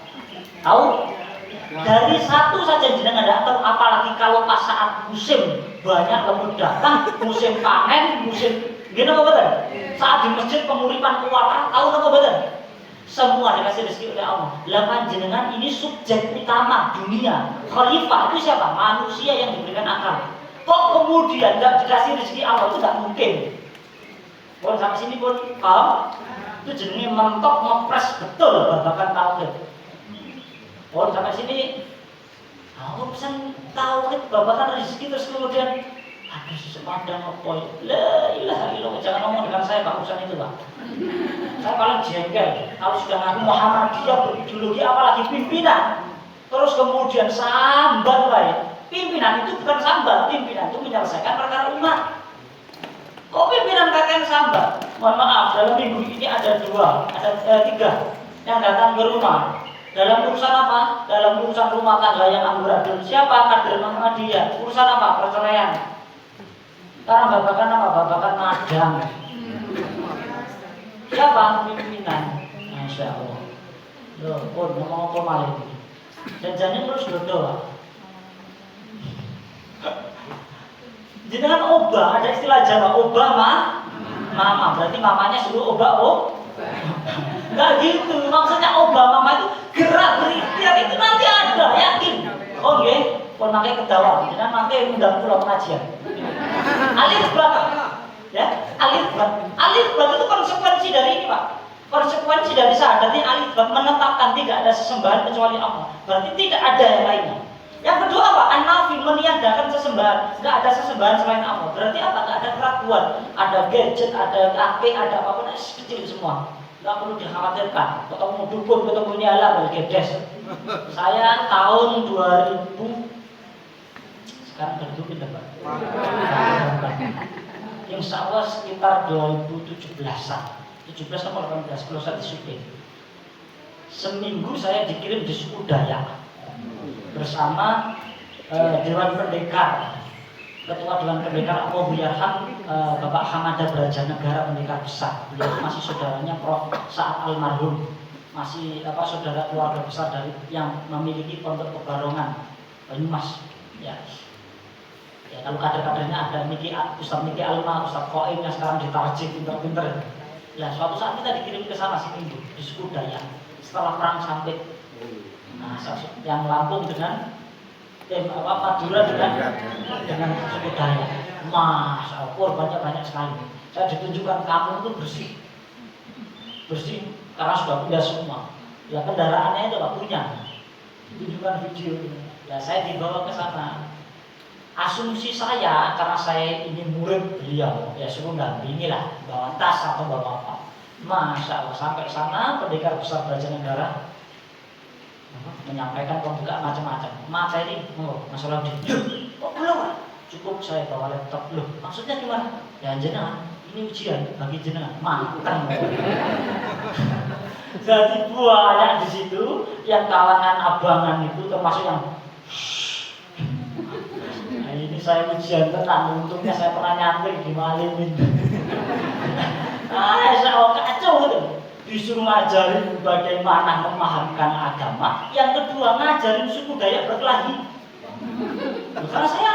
Tahu? Dari satu saja jenengan tidak tahu, apalagi kalau pas saat musim banyak lemut datang, musim panen, musim gini apa betul? Saat di masjid penguripan keuangan, tahu apa betul? Semua dikasih rezeki oleh Allah. Lah jenengan ini subjek utama dunia. Khalifah itu siapa? Manusia yang diberikan akal. Kok kemudian tidak dikasih rezeki Allah? Itu tidak mungkin. Pun sampai sini pun paham? Itu jenenge mentok ngepres betul babakan tauhid. Oh sampai sini, aku pesan tauhid babakan rezeki terus kemudian ada sepandang apa? La ilaha illallah. Jangan ngomong dengan saya Pak urusan itu Pak. Saya paling jengkel kalau sudah ngaku Muhammadiyah berideologi apalagi pimpinan. Terus kemudian sambat baik. Pimpinan itu bukan sambat, pimpinan itu menyelesaikan perkara umat. Kok pimpinan kakek sambat? Mohon maaf, dalam minggu ini ada tiga yang datang ke rumah. Dalam urusan apa? Dalam urusan rumah tangga yang amburadul. Siapa? Kader Muhammadiyah. Urusan apa? Perceraian. Sekarang babakan apa? Babakan madang. Siapa? Pimpinan. Masya Allah. Loh, pun ngomong apa malah ini? Janjinya terus dodo. Jenengan obah, ada istilah Jawa Obama, mama. Berarti mamanya suruh obah Enggak gitu, maksudnya Obama itu gerak berikhtiar itu nanti ada, yakin. Oh nggih, pun pakai ketawa, jangan pakai undang pulau pengajian. Alif bat itu konsekuensi dari ini Pak. Konsekuensi dari syahadatnya alif bat menetapkan tidak ada sesembahan kecuali Allah. Berarti tidak ada yang lainnya. Yang kedua apa? An-nafi meniadakan sesembahan. Enggak ada sesembahan selain Allah. Berarti apa? Enggak ada keraguan. Ada gadget, ada HP, ada apapun kecil semua. Enggak perlu dikhawatirkan. Ketemu dukun, ketemu nyala, bergedes. Saya tahun 2000 sekarang berdukun Pak. Insya Allah sekitar 2017an. 17 atau 18 kalau saya disuppin. Seminggu saya dikirim di suku Dayak bersama Dewan Pendekar, Ketua Dewan Pendekar Abu Yarham, Bapak Hamada Brajanegara Pendekar Besar. Beliau masih saudaranya Prof. Saat almarhum, masih saudara keluarga besar dari yang memiliki pondok pebarongan Banyumas. Ya, kalau kader-kadernya ada Ustaz Miki Alma, Ustaz Qoim yang sekarang ditarjih pinter-pinter. Ya, suatu saat kita dikirim ke sana seminggu di suku Dayak setelah perang Sampit. Nah, yang Lampung dengan Madura dengan suku Dayak. Masya Allah, banyak sekali. Saya ditunjukkan kampung itu bersih karena sudah pindah semua. Ya kendaraannya itu Pak punya. Tunjukkan video ini. Ya saya dibawa ke sana. Asumsi saya karena saya ini murid beliau, ya suruh dampingi lah, bawa tas atau bawa apa. Masya Allah sampai sana pendekar besar Brajanegara menyampaikan pembukaan macam-macam. Materi, masalah di, kok belum? Cukup saya bawa laptop loh. Maksudnya gimana? Ya jenengan, ini ujian bagi jenengan. Makan. Jadi banyak di situ yang kalangan abangan itu termasuk yang nah, ini saya ujian tenang. Untungnya saya pernah nyantrik di Malimin. Saya kacau gitu. Disuruh ngajarin bagaimana memahamkan agama. Yang kedua ngajarin suku Dayak berkelahi. Karena saya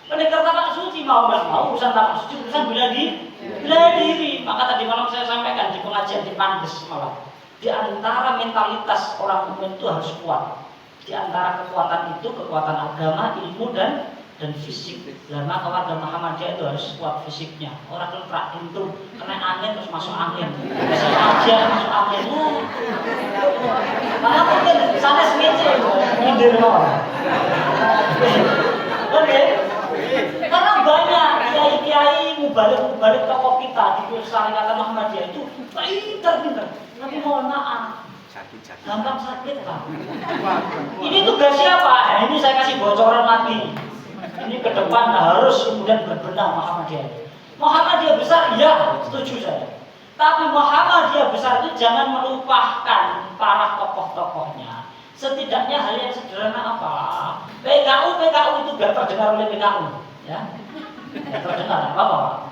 pendekar tapak suci mau nggak mau urusan tapak suci urusan bela diri. Maka tadi malam saya sampaikan di pengajian di Pandes malam. Di antara mentalitas orang mukmin itu harus kuat. Di antara kekuatan itu kekuatan agama, ilmu dan dan fisik. Lah maka warga Muhammadiyah itu harus kuat fisiknya. Orang kelentrak itu kena angin terus masuk angin. Bisa aja masuk angin. Karena mungkin sana semece nyindir orang. Oke. Karena banyak kiai-kiai mubalik tokoh kita di Persyarikatan Muhammadiyah itu pintar. Tapi mohon maaf, gampang sakit Pak. Ini tugas siapa? Ini saya kasih bocoran lagi. Ini ke depan harus kemudian berbenah Muhammadiyah. Muhammadiyah besar, ya setuju saya. Tapi Muhammadiyah besar itu jangan melupakan para tokoh-tokohnya. Setidaknya hal yang sederhana apa? PKU itu gak terdengar oleh PKU, ya? Gak terdengar apa?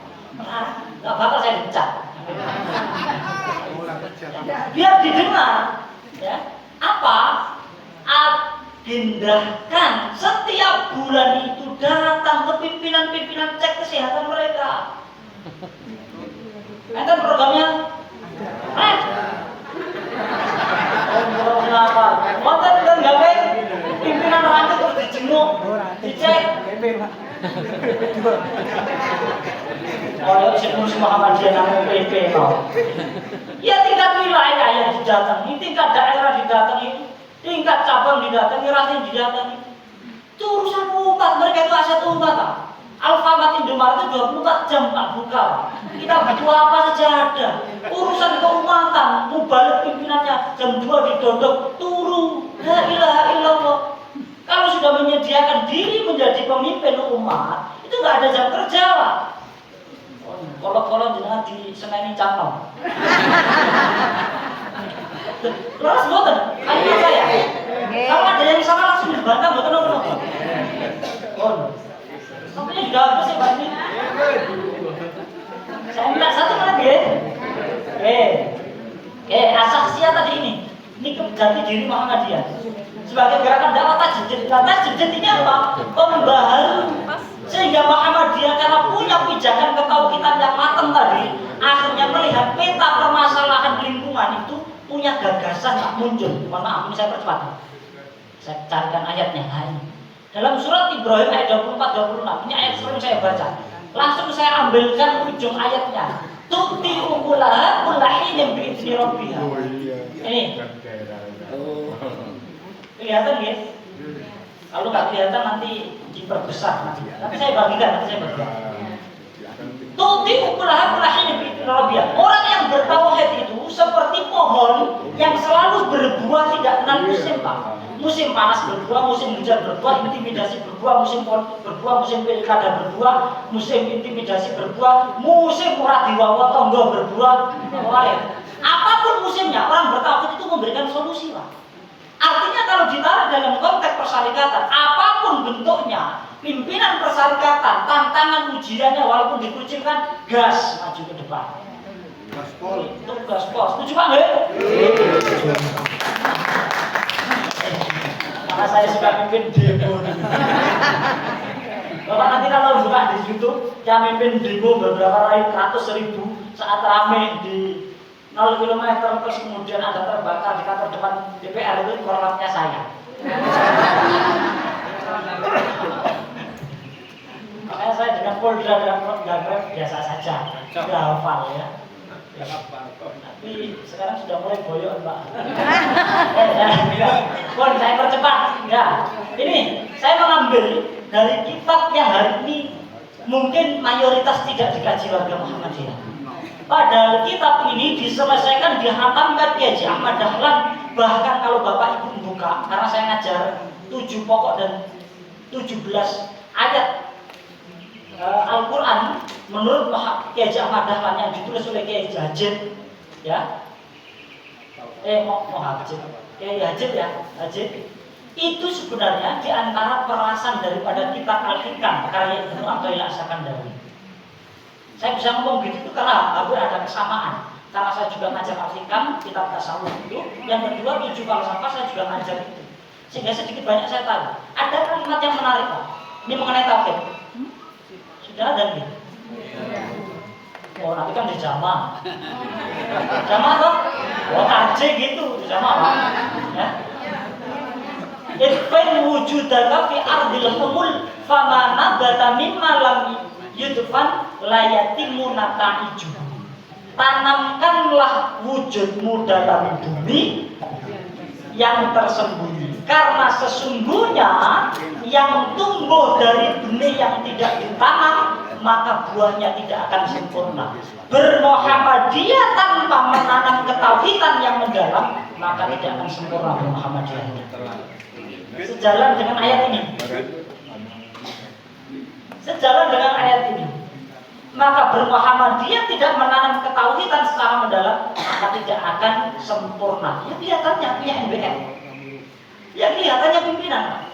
Gak bakal saya dipecat. Biar didengar, ya? Apa? Agendakan setiap bulan itu datang ke pimpinan-pimpinan cek kesehatan mereka. Enten programnya? Kenapa? Konten kan gawe pimpinan ranting terus dijenguk, dicek. Kalau disebut Muhammadiyah namanya PP mau. Ya tingkat wilayah yang didatangi, tingkat daerah didatangi, tingkat cabang didatangi, ranting didatangi. Itu urusan umat, mereka itu aset umat. Alfamart Indomaret itu 24 jam tak buka. Kita butuh apa saja ada. Urusan keumatan, mubalik pimpinannya jam 2 didodok turu. La ilaha illallah. Kalau sudah menyediakan diri menjadi pemimpin umat, itu nggak ada jam kerja lah. Kalau jangan di Seneni Cantong. Terus boten, ayo saya. Kalau ada yang salah langsung dibantah, boten apa-apa. Sampai sudah habis ya Pak ini. Saya minta satu lagi ya. Asasia tadi ini jati diri Muhammadiyah sebagai gerakan dakwah tajdid. Tajdid ini apa? Pembaharu. Sehingga Muhammadiyah karena punya pijakan ketauhidan yang matang tadi, akhirnya melihat peta permasalahan lingkungan itu punya gagasan tak muncul. Mohon maaf, ini saya percepat. Saya carikan ayatnya. Nah, ini. Dalam surat Ibrahim ayat 24-26, ini ayat sering saya baca. Langsung saya ambilkan ujung ayatnya. Tu'ti ukulaha kullahinin bi'izni rabbiha. Ini. Kelihatan ya? Kalau nggak kelihatan nanti diperbesar nanti. Nanti saya bagikan. Tu'ti ukulaha kullahinin bi'izni rabbiha. Orang yang bertauhid itu seperti pohon yang selalu berbuah tidak kenal musim, Pak. Musim panas berbuah, musim hujan berbuah, intimidasi berbuah, musim berbuah, musim pilkada berbuah, musim intimidasi berbuah, musim ora diwawa tonggo berbuah. Apapun musimnya, orang bertauhid itu memberikan solusi, Pak. Artinya kalau ditaruh dalam konteks persyarikatan, apapun bentuknya, pimpinan persyarikatan, tantangan ujiannya walaupun dikucilkan, gas maju ke depan. Gaspol. Itu gaspol. Setuju Pak nggak? Karena saya suka pimpin demo. Bapak nanti kalau buka di YouTube, yang mimpin demo beberapa ratus ribu saat rame di 0 km terus kemudian ada terbakar di kantor depan DPR itu korlapnya saya. Makanya saya dengan Polda dan Gagrep biasa saja, sudah hafal ya. Tapi sekarang sudah mulai boyok Pak. Saya percepat. Ya, ini saya mengambil dari kitab yang hari ini mungkin mayoritas tidak dikaji warga Muhammadiyah. Padahal kitab ini diselesaikan, dihantamkan Kiai Haji Ahmad Dahlan. Bahkan kalau Bapak Ibu buka, karena saya ngajar 7 pokok dan 17 ayat Al-Quran menurut Kiai Haji Ahmad Dahlan yang ditulis oleh Kiai Hajid, ya, Hajid itu sebenarnya diantara perasan daripada kitab Al-Hikam karya Ibnu Athaillah As-Sakandawi. Saya bisa ngomong gitu itu karena hampir ada kesamaan. Karena saya juga ngajar Al-Hikam, kitab tasawuf itu. Yang kedua 7 falsafah saya juga ngajar itu. Sehingga sedikit banyak saya tahu. Ada kalimat yang menarik Pak. Ini mengenai tauhid. Sudah ada gitu. Oh, nanti kan di jamaah. Jamaah toh? Oh, kaji gitu di jamaah. Ya. Itfin wujudaka fi ardil humul famana batami malam yudfan layatimu nataiju. Tanamkanlah wujudmu dalam bumi yang tersembunyi, karena sesungguhnya yang tumbuh dari benih yang tidak ditanam maka buahnya tidak akan sempurna. Bermuhammadiyah tanpa menanam ketauhidan yang mendalam maka tidak akan sempurna bermuhammadiyah. Sejalan dengan ayat ini. Sejalan dengan ayat ini. Maka bermuhammadiyah tidak menanam ketauhidan secara mendalam maka tidak akan sempurna. Ya kelihatannya punya NBM. Ya kelihatannya pimpinan.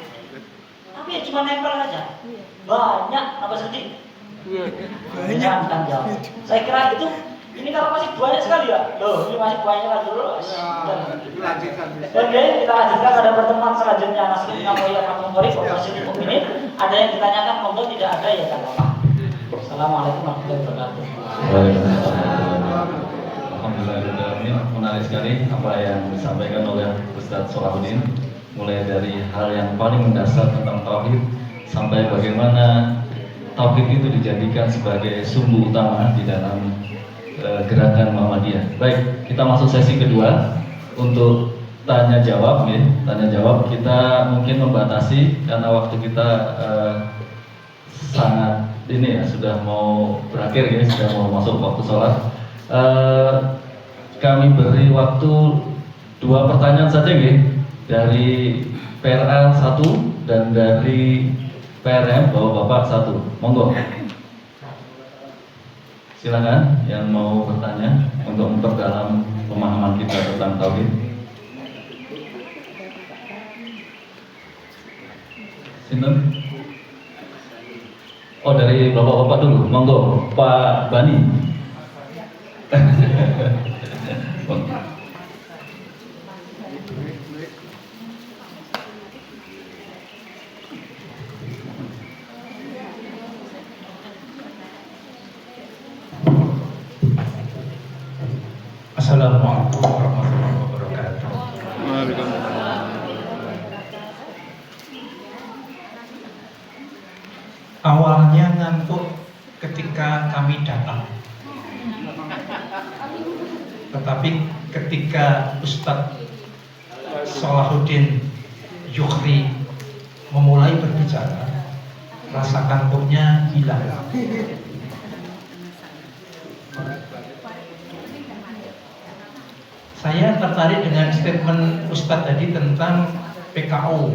Tapi ya cuma nempel aja. Banyak apa sedih? Banyak kan jawab. Saya kira itu ini kalau masih banyak sekali ya. Loh, ini masih banyak lagi dulu. Oke, kita lanjutkan pada pertemuan selanjutnya. Masih kamu yang memori proporsi ini. Ada yang ditanyakan, monggo tidak ada ya kan apa. Assalamualaikum warahmatullahi wabarakatuh. Alhamdulillah, menarik sekali apa yang disampaikan oleh Ustadz Solahuddin, mulai dari hal yang paling mendasar tentang tauhid sampai bagaimana tauhid itu dijadikan sebagai sumbu utama di dalam gerakan Muhammadiyah. Baik, kita masuk sesi kedua untuk tanya jawab ya. Tanya jawab kita mungkin membatasi karena waktu kita sangat ini ya, sudah mau berakhir ya, sudah mau masuk waktu sholat. Kami beri waktu 2 pertanyaan saja ya, dari PRA 1 dan dari PRM Bapak-bapak 1. Monggo. Silakan yang mau bertanya untuk memperdalam pemahaman kita tentang tauhid. Sinten? Oh, dari bapak-bapak dulu. Monggo, Pak Bani. Assalamualaikum warahmatullahi wabarakatuh. Awalnya ngantuk ketika kami datang, tetapi ketika Ustadz Solahuddin Yukhri memulai berbicara, rasa kantuknya hilang. Saya tertarik dengan statement Ustadz tadi tentang PKO.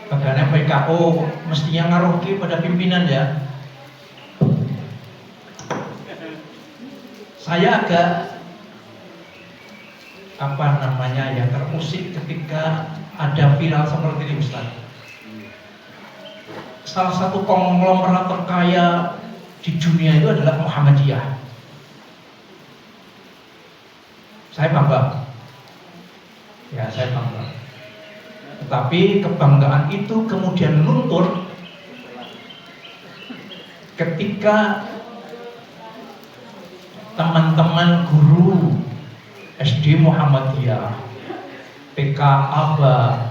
Bagaimana PKO mestinya ngaruhi pada pimpinan ya. Saya agak ya terusik ketika ada viral seperti ini Ustadz. Salah satu konglomerat terkaya di dunia itu adalah Muhammadiyah. Saya bangga, ya saya bangga. Tetapi kebanggaan itu kemudian luntur ketika teman-teman guru SD Muhammadiyah, PK Aba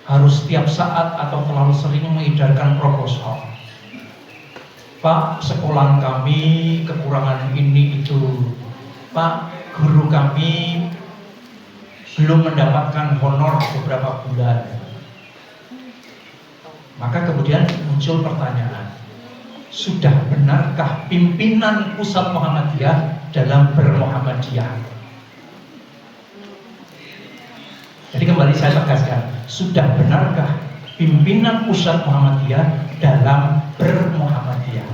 harus setiap saat atau terlalu sering mengedarkan proposal. Pak, sekolah kami kekurangan ini itu. Pak, guru kami belum mendapatkan honor beberapa bulan. Maka kemudian muncul pertanyaan, sudah benarkah pimpinan pusat Muhammadiyah dalam bermuhammadiyah? Jadi kembali saya tegaskan, sudah benarkah pimpinan pusat Muhammadiyah dalam bermuhammadiyah?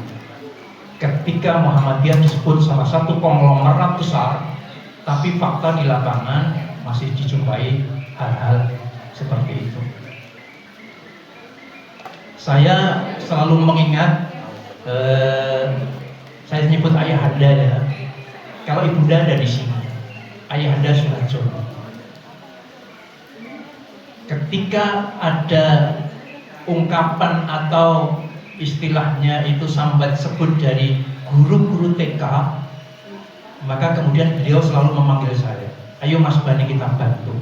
Ketika Muhammadiyah disebut salah satu konglomerat besar, tapi fakta di lapangan masih dijumpai hal-hal seperti itu. Saya selalu mengingat, saya nyebut ayahanda ya. Kalau ibunda ada di sini, ayahanda Soeharto. Ketika ada ungkapan atau istilahnya itu sambat sebut dari guru-guru TK, maka kemudian beliau selalu memanggil saya, ayo Mas Bani kita bantu.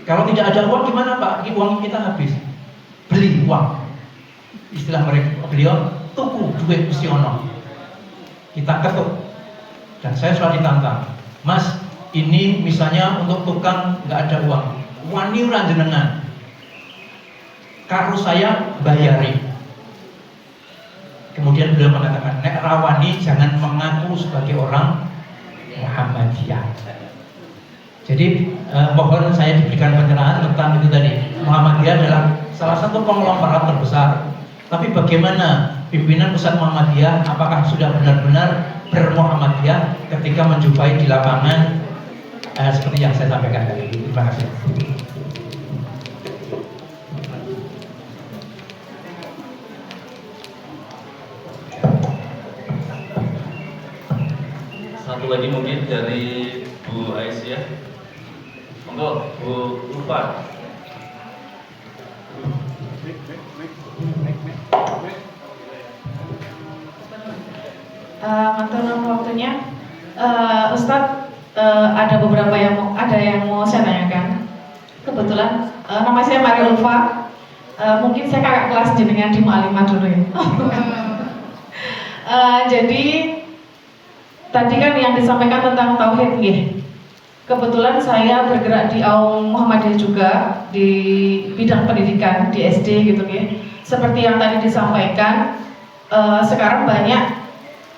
Kalau tidak ada uang gimana Pak? Uang kita habis. Beli uang. Istilah mereka beliau tuku duit mesti ono. Kita ketuk. Dan saya selalu ditantang, Mas, ini misalnya untuk tukang nggak ada uang, wani ora jenengan, karo saya bayari. Kemudian beliau mengatakan, nek rawani jangan mengaku sebagai orang Muhammadiyah. Jadi mohon saya diberikan pencerahan tentang itu tadi. Muhammadiyah adalah salah satu konglomerat terbesar. Tapi bagaimana pimpinan pusat Muhammadiyah, apakah sudah benar-benar bermuhammadiyah ketika menjumpai di lapangan seperti yang saya sampaikan tadi. Terima kasih. Satu lagi mungkin dari Bu Aisyah. Monggo Bu Ulfa. Ngatur waktunya, Ustadz, ada beberapa yang mau saya tanyakan. Kebetulan nama saya Maria Ulfa. Mungkin saya kakak kelas jenengan di Mu'alimah dulu ya. Jadi tadi kan yang disampaikan tentang tauhid nih. Kebetulan saya bergerak di Aum Muhammadiyah juga di bidang pendidikan di SD gitu ya. Seperti yang tadi disampaikan, sekarang banyak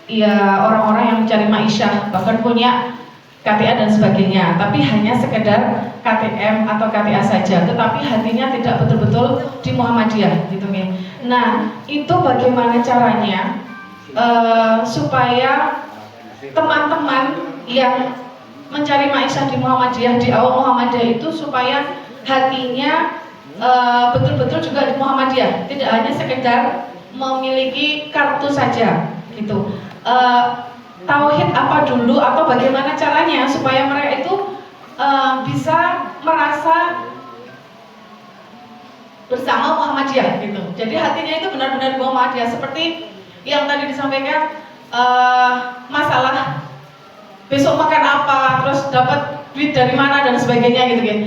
ya orang-orang yang mencari ma'isyah, bahkan punya KTA dan sebagainya, tapi hanya sekedar KTM atau KTA saja, tetapi hatinya tidak betul-betul di Muhammadiyah gitu ya. Nah, itu bagaimana caranya supaya teman-teman yang mencari ma'isyah di Muhammadiyah, di awal Muhammadiyah itu supaya hatinya betul-betul juga di Muhammadiyah, tidak hanya sekedar memiliki kartu saja gitu. Tauhid apa dulu atau bagaimana caranya supaya mereka itu bisa merasa bersama Muhammadiyah gitu. Jadi hatinya itu benar-benar Muhammadiyah, seperti yang tadi disampaikan, masalah besok makan apa, terus dapat duit dari mana dan sebagainya gitu kan.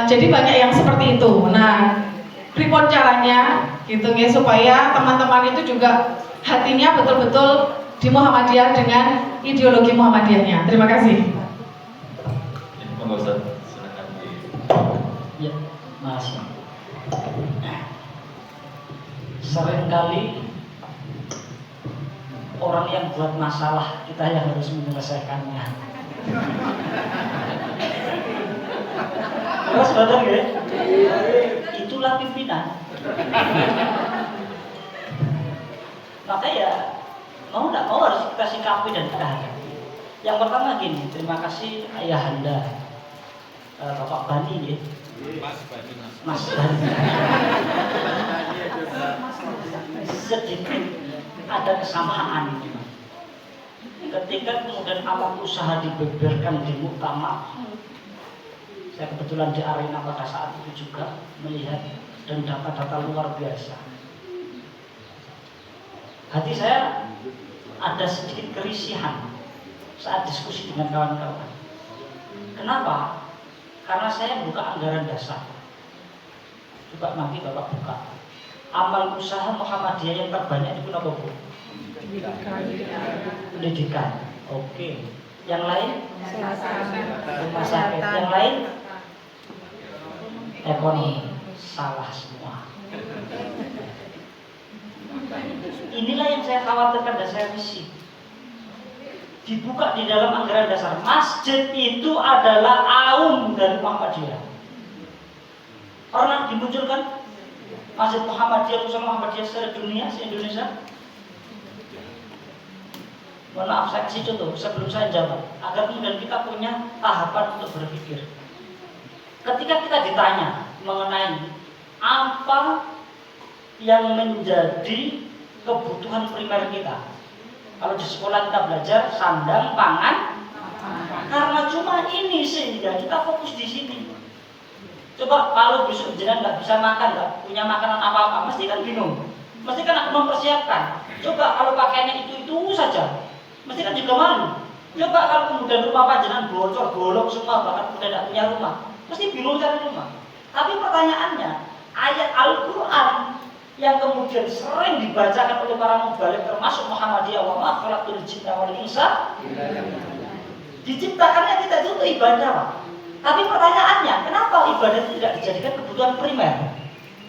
Jadi banyak yang seperti itu. Nah, pripun caranya gitu ya supaya teman-teman itu juga hatinya betul-betul di Muhammadiyah dengan ideologi Muhammadiyahnya. Terima kasih. Monggo Ustaz, silakan. Ya, Mas. Seringkali orang yang buat masalah, kita yang harus menyelesaikannya. Terus betul ya? Itulah pimpinan. Maka ya mau tidak mau harus kita sikapi dan kita hadapi. Yang pertama gini, terima kasih Ayahanda Bapak Bani ya. Mas Bani. Sedikit ada kesamaan. Ketika kemudian alat usaha dibeberkan di muktamar, saya kebetulan di arena pada saat itu juga melihat dan data-data luar biasa. Hati saya ada sedikit kerisihan saat diskusi dengan kawan-kawan. Kenapa? Karena saya buka anggaran dasar. Coba nanti Bapak buka. Amal usaha Muhammadiyah yang terbanyak itu apa Bu? Pendidikan. Oke. Yang lain? Rumah sakit. Yang lain? Ekonomi. Salah semua. Inilah yang saya khawatirkan dan saya risih. Dibuka di dalam anggaran dasar. Masjid itu adalah aum dari Muhammadiyah. Pernah dimunculkan Masjid Muhammadiyah, pusat Muhammadiyah secara dunia, se-Indonesia? Mohon maaf, saya kasih contoh sebelum saya jawab, agar kemudian kita punya tahapan untuk berpikir. Ketika kita ditanya mengenai apa yang menjadi kebutuhan primer kita, kalau di sekolah kita belajar sandang, pangan, karena cuma ini sehingga kita fokus di sini. Coba kalau besok jenengan nggak bisa makan, nggak punya makanan apa-apa, mesti kan bingung, mesti kan aku mempersiapkan. Coba kalau pakaiannya itu saja, mesti kan juga malu. Coba kalau kemudian rumah panjenengan bocor, bolong semua, bahkan kemudian tidak punya rumah, Mesti bingung cari rumah. Tapi pertanyaannya, ayat Al-Quran yang kemudian sering dibacakan oleh para mubalik termasuk Muhammadiyah wa ma khalaqtul jinna wal insa, diciptakannya kita itu untuk ibadah, Pak. Tapi pertanyaannya, kenapa ibadah itu tidak dijadikan kebutuhan primer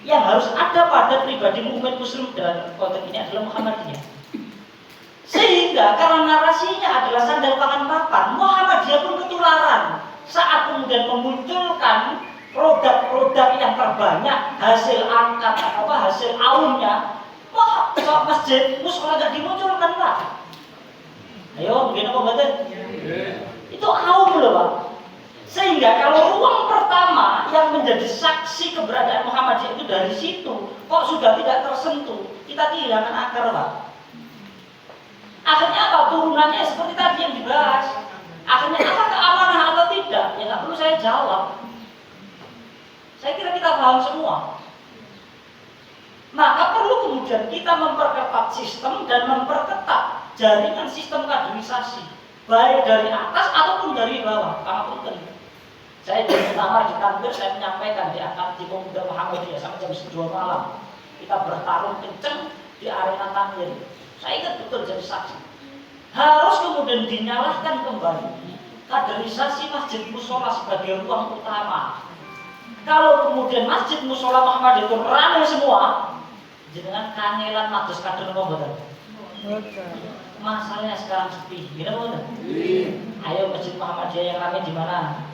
yang harus ada pada pribadi mukmin muslim dalam konteks ini adalah Muhammadiyah? Sehingga karena narasinya adalah sandal pangan papan, Muhammadiyah pun ketularan saat kemudian memunculkan produk-produk yang terbanyak hasil angkat hasil aumnya. Wah, masjid musola nggak dimunculkan, Pak. Ayo, begini apa betul? Itu aum loh, Pak. Sehingga kalau ruang pertama yang menjadi saksi keberadaan Muhammadiyah itu dari situ, kok sudah tidak tersentuh, kita kehilangan akar, Pak. Akhirnya apa? Turunannya seperti tadi yang dibahas. Akhirnya apakah amanah atau tidak? Ya nggak perlu saya jawab. Saya kira kita paham semua. Maka perlu kemudian kita memperketat sistem dan memperketat jaringan sistem kaderisasi, baik dari atas ataupun dari bawah. Karena penting. Saya di Muktamar di Tanbir saya menyampaikan di akad di Pemuda Muhammadiyah sampai jam 2 malam. Kita bertarung kenceng di arena Tanbir. Saya ingat betul jadi saksi. Harus kemudian dinyalahkan kembali kaderisasi masjid musola sebagai ruang utama. Kalau kemudian masjid musola Muhammadiyah itu rame semua, jenengan kangelan mados kader apa mboten? Masalahnya sekarang sepi, gimana mboten? Ayo masjid Muhammadiyah yang rame di mana?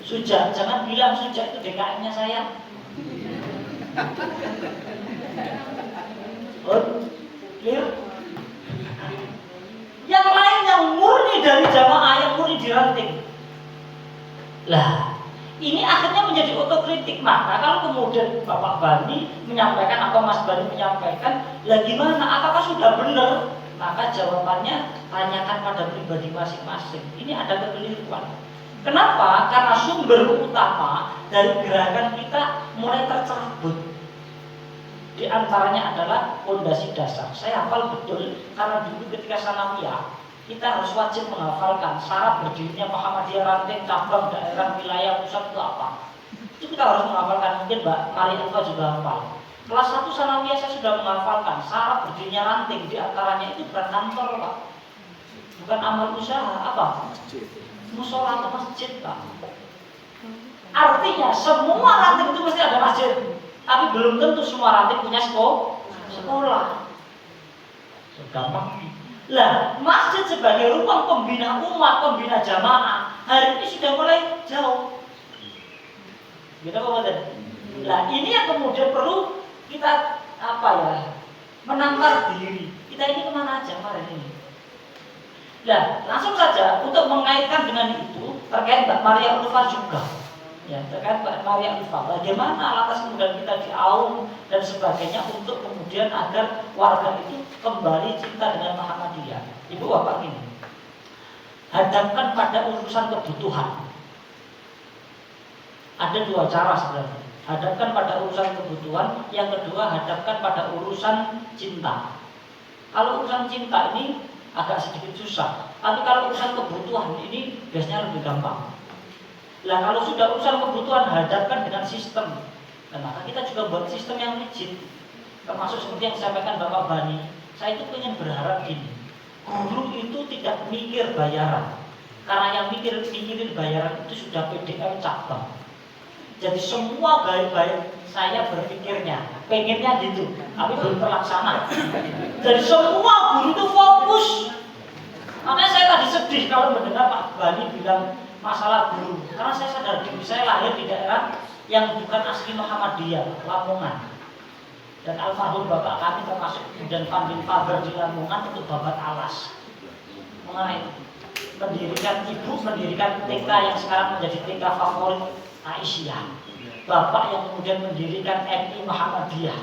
Suja, jangan bilang Suja itu DKM-nya saya. Clear? Yang lain yang murni dari jamaah, yang murni diranting. Lah, ini akhirnya menjadi otokritik. Maka kalau kemudian Bapak Bani menyampaikan atau Mas Bani menyampaikan, lah gimana? Apakah sudah benar? Maka jawabannya tanyakan pada pribadi masing-masing. Ini ada kekeliruan. Kenapa? Karena sumber utama dari gerakan kita mulai tercerabut. Di antaranya adalah fondasi dasar. Saya hafal betul karena dulu ketika sanawiyah kita harus wajib menghafalkan syarat berdirinya Muhammadiyah ranting, cabang, daerah, wilayah, pusat itu apa. Itu kita harus menghafalkan. Mungkin Mbak Mari Elva juga hafal. Kelas 1 sanawiyah saya sudah menghafalkan syarat berdirinya ranting. Di antaranya itu bukan kantor, Pak. Bukan amal usaha, apa? Musola atau masjid, Pak. Artinya semua ranting itu mesti ada masjid. Tapi belum tentu semua ranting punya sekolah. Gampang. Lah, masjid sebagai ruang pembina umat, pembina jamaah, hari ini sudah mulai jauh. Gitu Pak. Lah, ini yang kemudian perlu kita menangkar diri. Kita ini kemana aja hari ini? Nah, langsung saja untuk mengaitkan dengan itu terkait Mbak Maria Ulfa juga. Ya, terkait Mbak Maria Ulfa, bagaimana lantas kemudian kita diaum dan sebagainya untuk kemudian agar warga itu kembali cinta dengan Muhammadiyah. Ibu Bapak ini hadapkan pada urusan kebutuhan. Ada dua cara sebenarnya. Hadapkan pada urusan kebutuhan, yang kedua hadapkan pada urusan cinta. Kalau urusan cinta ini agak sedikit susah, tapi kalau urusan kebutuhan ini biasanya lebih gampang. Lah kalau sudah urusan kebutuhan hadapkan dengan sistem. Nah, maka kita juga buat sistem yang rigid. Termasuk seperti yang disampaikan Bapak Bani. Saya itu ingin berharap gini. Guru itu tidak mikir bayaran. Karena yang mikirin bayaran itu sudah PDM cabang. Jadi semua baik-baik saya berpikirnya, pengennya gitu, tapi belum terlaksana. Jadi semua guru itu fokus. Makanya saya tadi sedih kalau mendengar Pak Bani bilang masalah guru, karena saya sadar diri saya lahir di daerah yang bukan asli Muhammadiyah, Lamongan. Dan almarhum bapak kami termasuk kemudian founding father di Lamongan untuk babat alas. Mengenai mendirikan TK yang sekarang menjadi TK favorit Aisyah. Bapak yang kemudian mendirikan MI Muhammadiyah.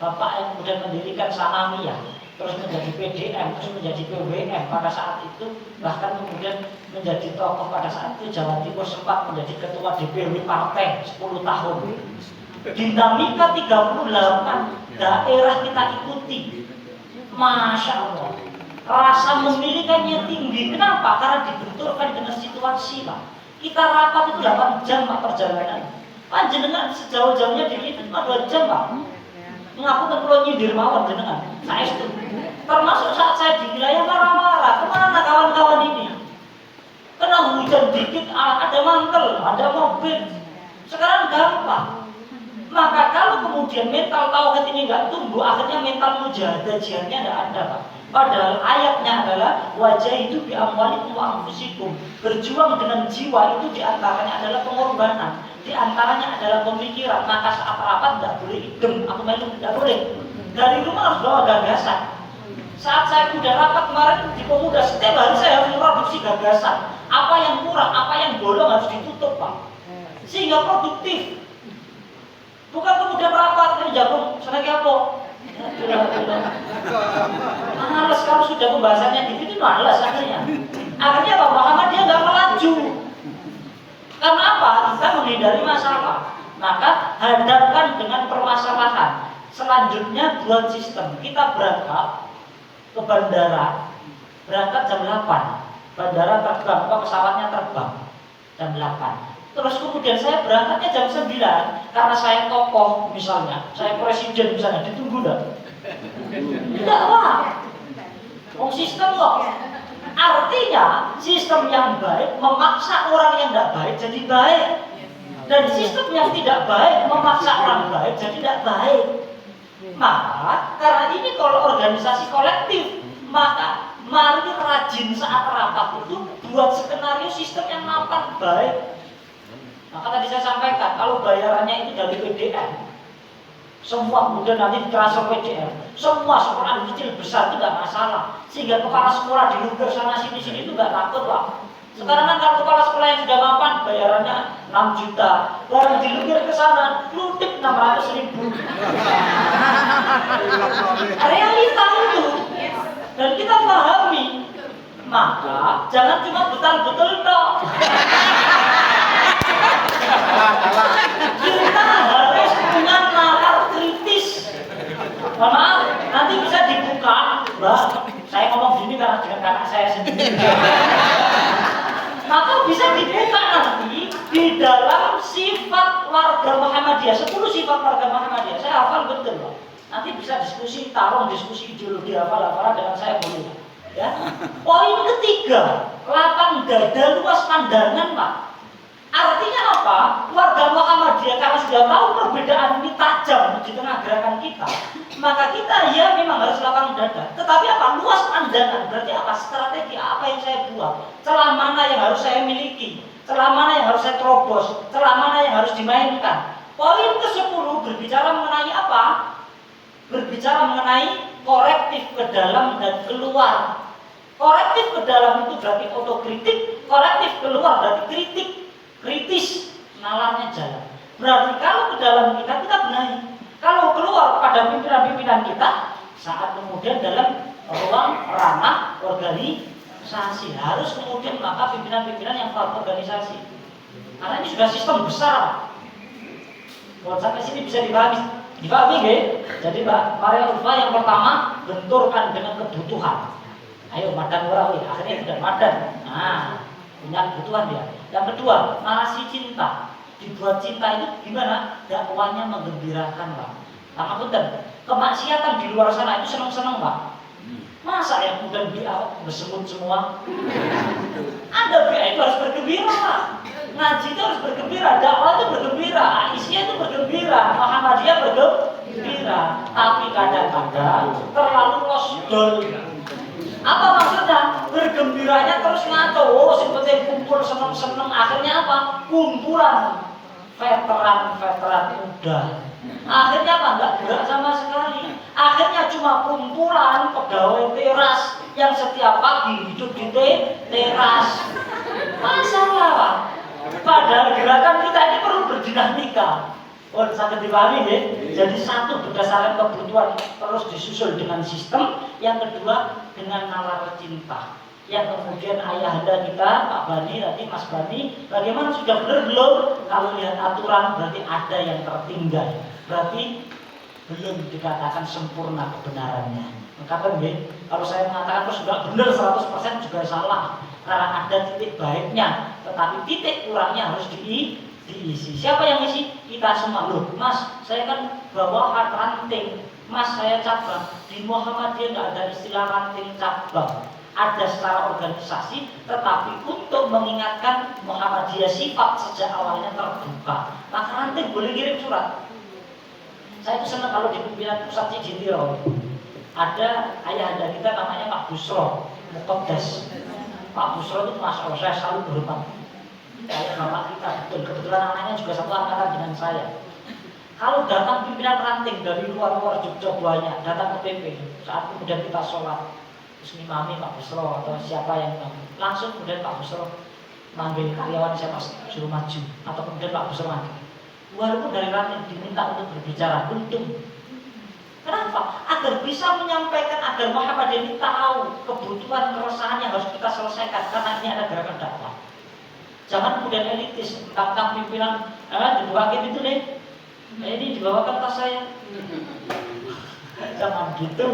Bapak yang kemudian mendirikan Sanawiyah, terus menjadi PDM, terus menjadi PWM pada saat itu, bahkan kemudian menjadi tokoh pada saat itu. Jawa Timur sempat menjadi ketua DPW partai 10 tahun. Dinamika 38 daerah kita ikuti. Masya Allah, rasa memilikannya tinggi. Kenapa? Karena dibenturkan dengan situasi, Pak. Kita rapat itu 8 jam Pak perjalanan. Panjenengan sejauh-jauhnya di itu cuma 2 jam Pak. Mengaku kalau nyindir mawon jenengan. Saya itu. Termasuk saat saya di wilayah marah-marah. Kemana kawan-kawan ini? Kena hujan dikit, ada mantel, ada mobil. Sekarang gampang. Maka kalau kemudian mental tauhid ini nggak tumbuh, akhirnya mental mujahadah jihadnya nggak ada Pak. Padahal ayatnya adalah wajah itu bi amwalikum wa anfusikum. Berjuang dengan jiwa itu diantaranya adalah pengorbanan, diantaranya adalah pemikiran. Maka saat rapat tidak boleh idem, aku melu tidak boleh. Dari rumah harus bawa gagasan. Saat saya udah rapat kemarin di pemuda, setiap hari saya harus memproduksi gagasan. Apa yang kurang, apa yang bolong harus ditutup Pak. Sehingga produktif. Bukan kemudian rapat, ini jagung, senang apa? Males kalau sudah pembahasannya gitu, itu males akhirnya. Akhirnya Pak Muhammad dia nggak melaju. Karena apa? Kita menghindari masalah. Maka hadapkan dengan permasalahan. Selanjutnya buat sistem. Kita berangkat ke bandara, berangkat jam 8. Bandara terbang, pesawatnya terbang jam 8. Terus kemudian saya berangkatnya jam 9 karena saya tokoh misalnya, saya presiden misalnya, ditunggu enggak? Tidak lah. Sistem kok. Artinya sistem yang baik memaksa orang yang tidak baik jadi baik. Dan sistem yang tidak baik memaksa orang baik jadi tidak baik. Maka karena ini kalau organisasi kolektif, maka mari rajin saat rapat itu buat skenario sistem yang mapan baik. Maka tadi saya sampaikan, kalau bayarannya itu dari PDN, semua kemudian nanti ditransfer PDN, semua sekolah kecil besar itu nggak masalah. Sehingga kepala sekolah dilungker sana sini itu nggak takut Pak. Sekarang kan kalau kepala sekolah yang sudah mapan, bayarannya 6 juta, baru dilungker ke sana, lutik 600.000. Realita itu, dan kita pahami. Maka jangan cuma betul-betul dong. Kita harus punya nalar kritis. Mohon maaf, nanti bisa dibuka, Mbak. Saya ngomong gini karena dengan kakak saya sendiri. Maka bisa dibuka nanti di dalam sifat warga Muhammadiyah, 10 sifat warga Muhammadiyah. Saya hafal betul, Pak. Nanti bisa diskusi, tarung diskusi ideologi hafal-hafalan dengan saya boleh. Ya. Poin ketiga, lapang dada luas pandangan Pak. Artinya apa? Warga Muhammadiyah karena sudah tahu perbedaan ini tajam di tengah gerakan kita, maka kita ya memang harus lapang dada. Tetapi apa? Luas pandangan. Berarti apa? Strategi apa yang saya buat? Celah mana yang harus saya miliki? Celah mana yang harus saya terobos? Celah mana yang harus dimainkan? Poin ke-10 berbicara mengenai apa? Berbicara mengenai korektif ke dalam dan keluar. Korektif ke dalam itu berarti otokritik, korektif keluar berarti kritis, nalarnya jalan. Berarti kalau ke dalam kita benahi. Kalau keluar pada pimpinan-pimpinan kita, saat kemudian dalam ruang ranah organisasi harus kemudian maka pimpinan-pimpinan yang organisasi. Karena ini sudah sistem besar. Buat sampai sini bisa dipahami nggih? Jadi Mbak Maria Ulfa yang pertama benturkan dengan kebutuhan. Ayo madan ora akhirnya sudah madan. Nah, punya kebutuhan dia. Yang kedua, narasi cinta. Dibuat cinta itu gimana? Dakwahnya menggembirakan Pak. Nah, punten, kemaksiatan di luar sana itu seneng-seneng Pak. Masa yang kemudian BA bersemut semua? Anda BA itu harus bergembira Pak. Ngaji itu harus bergembira, dakwah itu bergembira, Aisyah itu bergembira, Muhammadiyah bergembira. Tapi kadang-kadang terlalu losdol. Apa maksudnya? Bergembiranya terus ngaco. Oh, seperti kumpul seneng-seneng. Akhirnya apa? Kumpulan veteran muda. Akhirnya apa? Enggak gerak sama sekali. Akhirnya cuma kumpulan pegawai teras yang setiap pagi hidup di teras. Masalah Pak. Padahal gerakan kita ini perlu berdinamika. Oh, sangat dipahami ya. Jadi satu berdasarkan kebutuhan terus disusul dengan sistem. Yang kedua dengan nalar cinta. Yang kemudian ayahanda kita Pak Bani tadi Mas Bani, bagaimana sudah benar belum? Kalau lihat aturan berarti ada yang tertinggal. Berarti belum dikatakan sempurna kebenarannya. Maka kalau saya mengatakan terus sudah benar 100% juga salah. Karena ada titik baiknya. tetapi titik kurangnya harus diisi. Siapa yang isi? Kita semua. Loh, Mas, saya kan bawahan ranting, Mas, saya cabang. Di Muhammadiyah nggak ada istilah ranting cabang. Ada secara organisasi, tetapi untuk mengingatkan Muhammadiyah sifat sejak awalnya terbuka. Maka ranting boleh kirim surat. Saya itu senang kalau di pimpinan pusat Cijintiro ada ayahanda kita namanya Pak Busro Muqaddas. Pak Busro itu Masya Allah, saya selalu berhormat. Kayak bapak kita, betul. Kebetulan anaknya juga satu angkatan dengan saya. Kalau datang pimpinan ranting dari luar Jogja banyak, datang ke PP, saat kemudian kita sholat, terus ngimami Pak Busro atau siapa yang ngimami, langsung kemudian Pak Busro manggil karyawan siapa suruh maju, atau kemudian Pak Busro maju. Walaupun dari ranting diminta untuk berbicara, untung. Kenapa? Agar bisa menyampaikan, agar Muhammadiyah ini tahu kebutuhan keresahan yang harus kita selesaikan, karena ini ada gerakan dakwah. Jangan kemudian elitis, tentang pimpinan, dibawakan itu deh, ini dibawakan tas saya. Jangan gitu,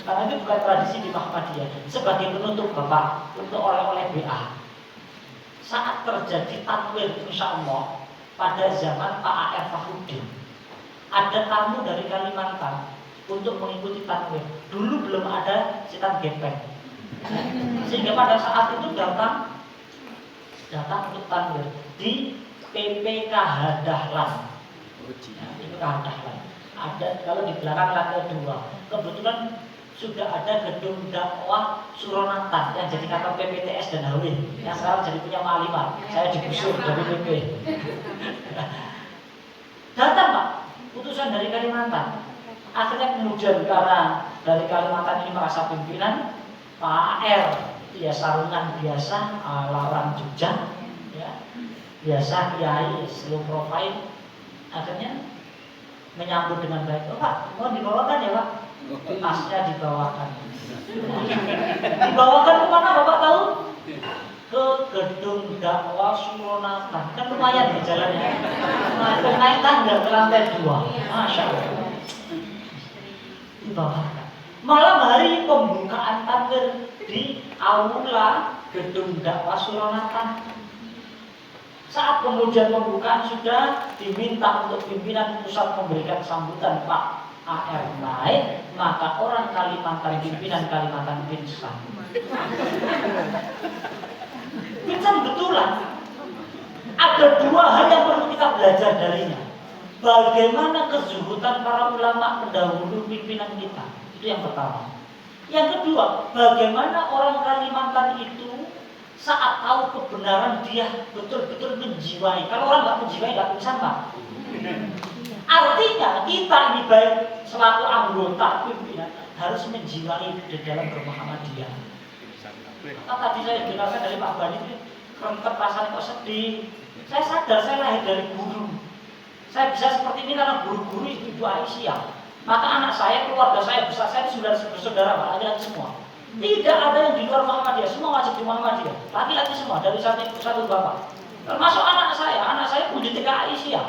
karena itu bukan tradisi di Muhammadiyah. Sebagai penutup Bapak, untuk oleh-oleh BA, saat terjadi takwil insya Allah pada zaman Pak A.R. Fahrudin, ada tamu dari Kalimantan untuk mengikuti takwil. Dulu belum ada sitan gepeng, sehingga pada saat itu datang untuk takwil di PPKH Dahlan. PPKH Dahlan. Ada kalau di belakang lantai 2. Kebetulan sudah ada gedung dakwah Suronatan yang jadi kantor PPTS dan HW, yang sekarang jadi punya Malimar. Saya digusur dari PP. Datang Pak, putusan dari Kalimantan. Akhirnya kemudian karena dari Kalimantan ini merasa pimpinan, Pak R, ya sarungan biasa ala orang Jogja, ya, biasa kiai slow profile, akhirnya menyambut dengan baik. Oh Pak, mau dibawakan ya Pak? Tasnya dibawakan. Dibawakan kemana Bapak tahu? Ke gedung dakwah Suronatan. Kan lumayan di jalannya. Naik tangga ke lantai 2. Masya Allah. Dibawakan. Malam hari pembukaan takwil di aula gedung dakwah Suronatan. Saat kemudian pembukaan sudah diminta untuk pimpinan pusat memberikan sambutan Pak AR naik, maka orang Kalimantan, pimpinan Kalimantan pingsan. Pingsan betulan. Ada 2 hal yang perlu kita belajar darinya. Bagaimana kezuhudan para ulama pendahulu pimpinan kita. Itu yang pertama. Yang kedua, bagaimana orang Kalimantan itu saat tahu kebenaran dia betul-betul menjiwai. Kalau orang nggak menjiwai nggak pingsan Pak. Artinya kita ini baik selaku anggota pimpinan harus menjiwai di dalam bermuhammadiyah. Tadi saya dengarkan dari Pak Bani itu rempet rasanya kok sedih. Saya sadar saya lahir dari guru. Saya bisa seperti ini karena guru-guru Ibu Aisyah. Maka anak saya, keluarga saya, besar saya itu bersaudara Pak, laki-laki semua. Tidak ada yang di luar Muhammadiyah, semua wajib di Muhammadiyah. Laki-laki semua dari satu bapak. Termasuk anak saya pun di TK Aisyah.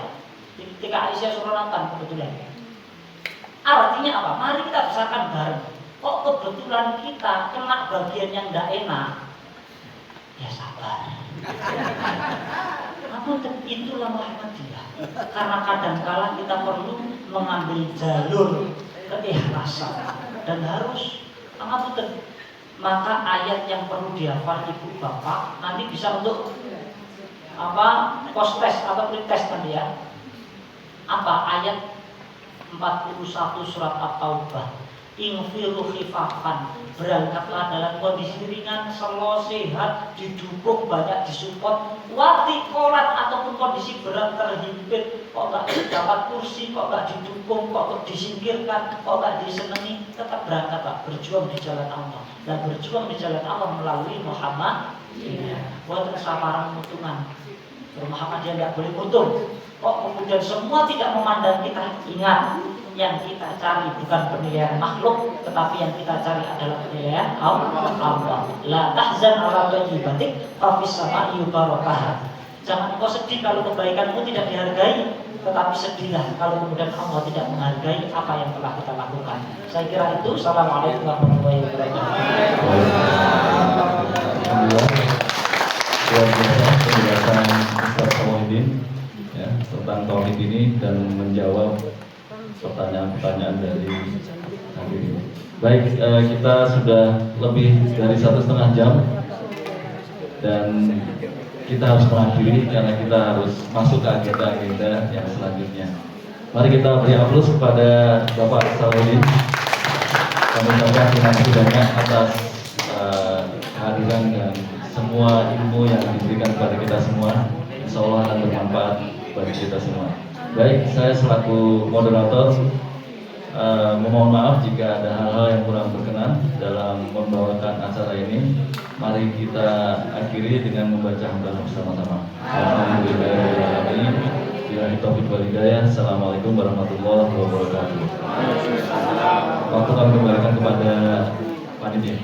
Di TK Aisyah Suronatan kebetulan. Artinya apa? Mari kita besarkan bareng. Kok kebetulan kita kena bagian yang tidak enak? Ya sabar. Namun itulah Muhammadiyah. Karena kadangkala kita perlu mengambil jalur keikhlasan dan harus maka ayat yang perlu dihafal ibu bapak nanti bisa untuk post test atau pretest nanti ya. Ayat 41 surat At-Taubah. Infiru khifafan, berangkatlah dalam kondisi ringan, slow, sehat, didukung, banyak disupport. Watikolat ataupun kondisi berat terhimpit, kok gak dapat kursi, kok gak didukung, kok disingkirkan, kok gak disenangi, tetap berangkatlah, berjuang di jalan Allah. Dan berjuang di jalan Allah melalui Muhammad. Buat kesabaran mutungan. Muhammadiyah tidak boleh putus. Kok kemudian semua tidak memandang kita. Ingat, yang kita cari bukan penilaian makhluk, tetapi yang kita cari adalah penilaian Allah. La tahzan ala thayyibatik fa fis sama'i barakah. Jangan kau sedih kalau kebaikanmu tidak dihargai, tetapi sedihlah kalau kemudian Allah tidak menghargai apa yang telah kita lakukan. Saya kira itu. Assalamualaikum warahmatullahi wabarakatuh. datang Ustaz Samuddin ya, tentang topik ini dan menjawab pertanyaan-pertanyaan dari hadirin. Baik, kita sudah lebih dari 1,5 jam dan kita harus mengakhiri karena kita harus masuk ke agenda-agenda yang selanjutnya. Mari kita beri aplaus kepada Bapak Samuddin. Kami ucapkan terima kasih banyak atas kehadiran dan semua ilmu yang diberikan kepada kita semua. Insya Allah akan bermanfaat bagi kita semua. Baik, saya selaku moderator memohon maaf jika ada hal-hal yang kurang berkenan dalam membawakan acara ini. Mari kita akhiri dengan membaca hamdalah bersama-sama. Alhamdulillahirobbilalamin. Billahi taufiq wal hidayah. Assalamualaikum warahmatullahi wabarakatuh. Waktu kami kembalikan kepada panitia.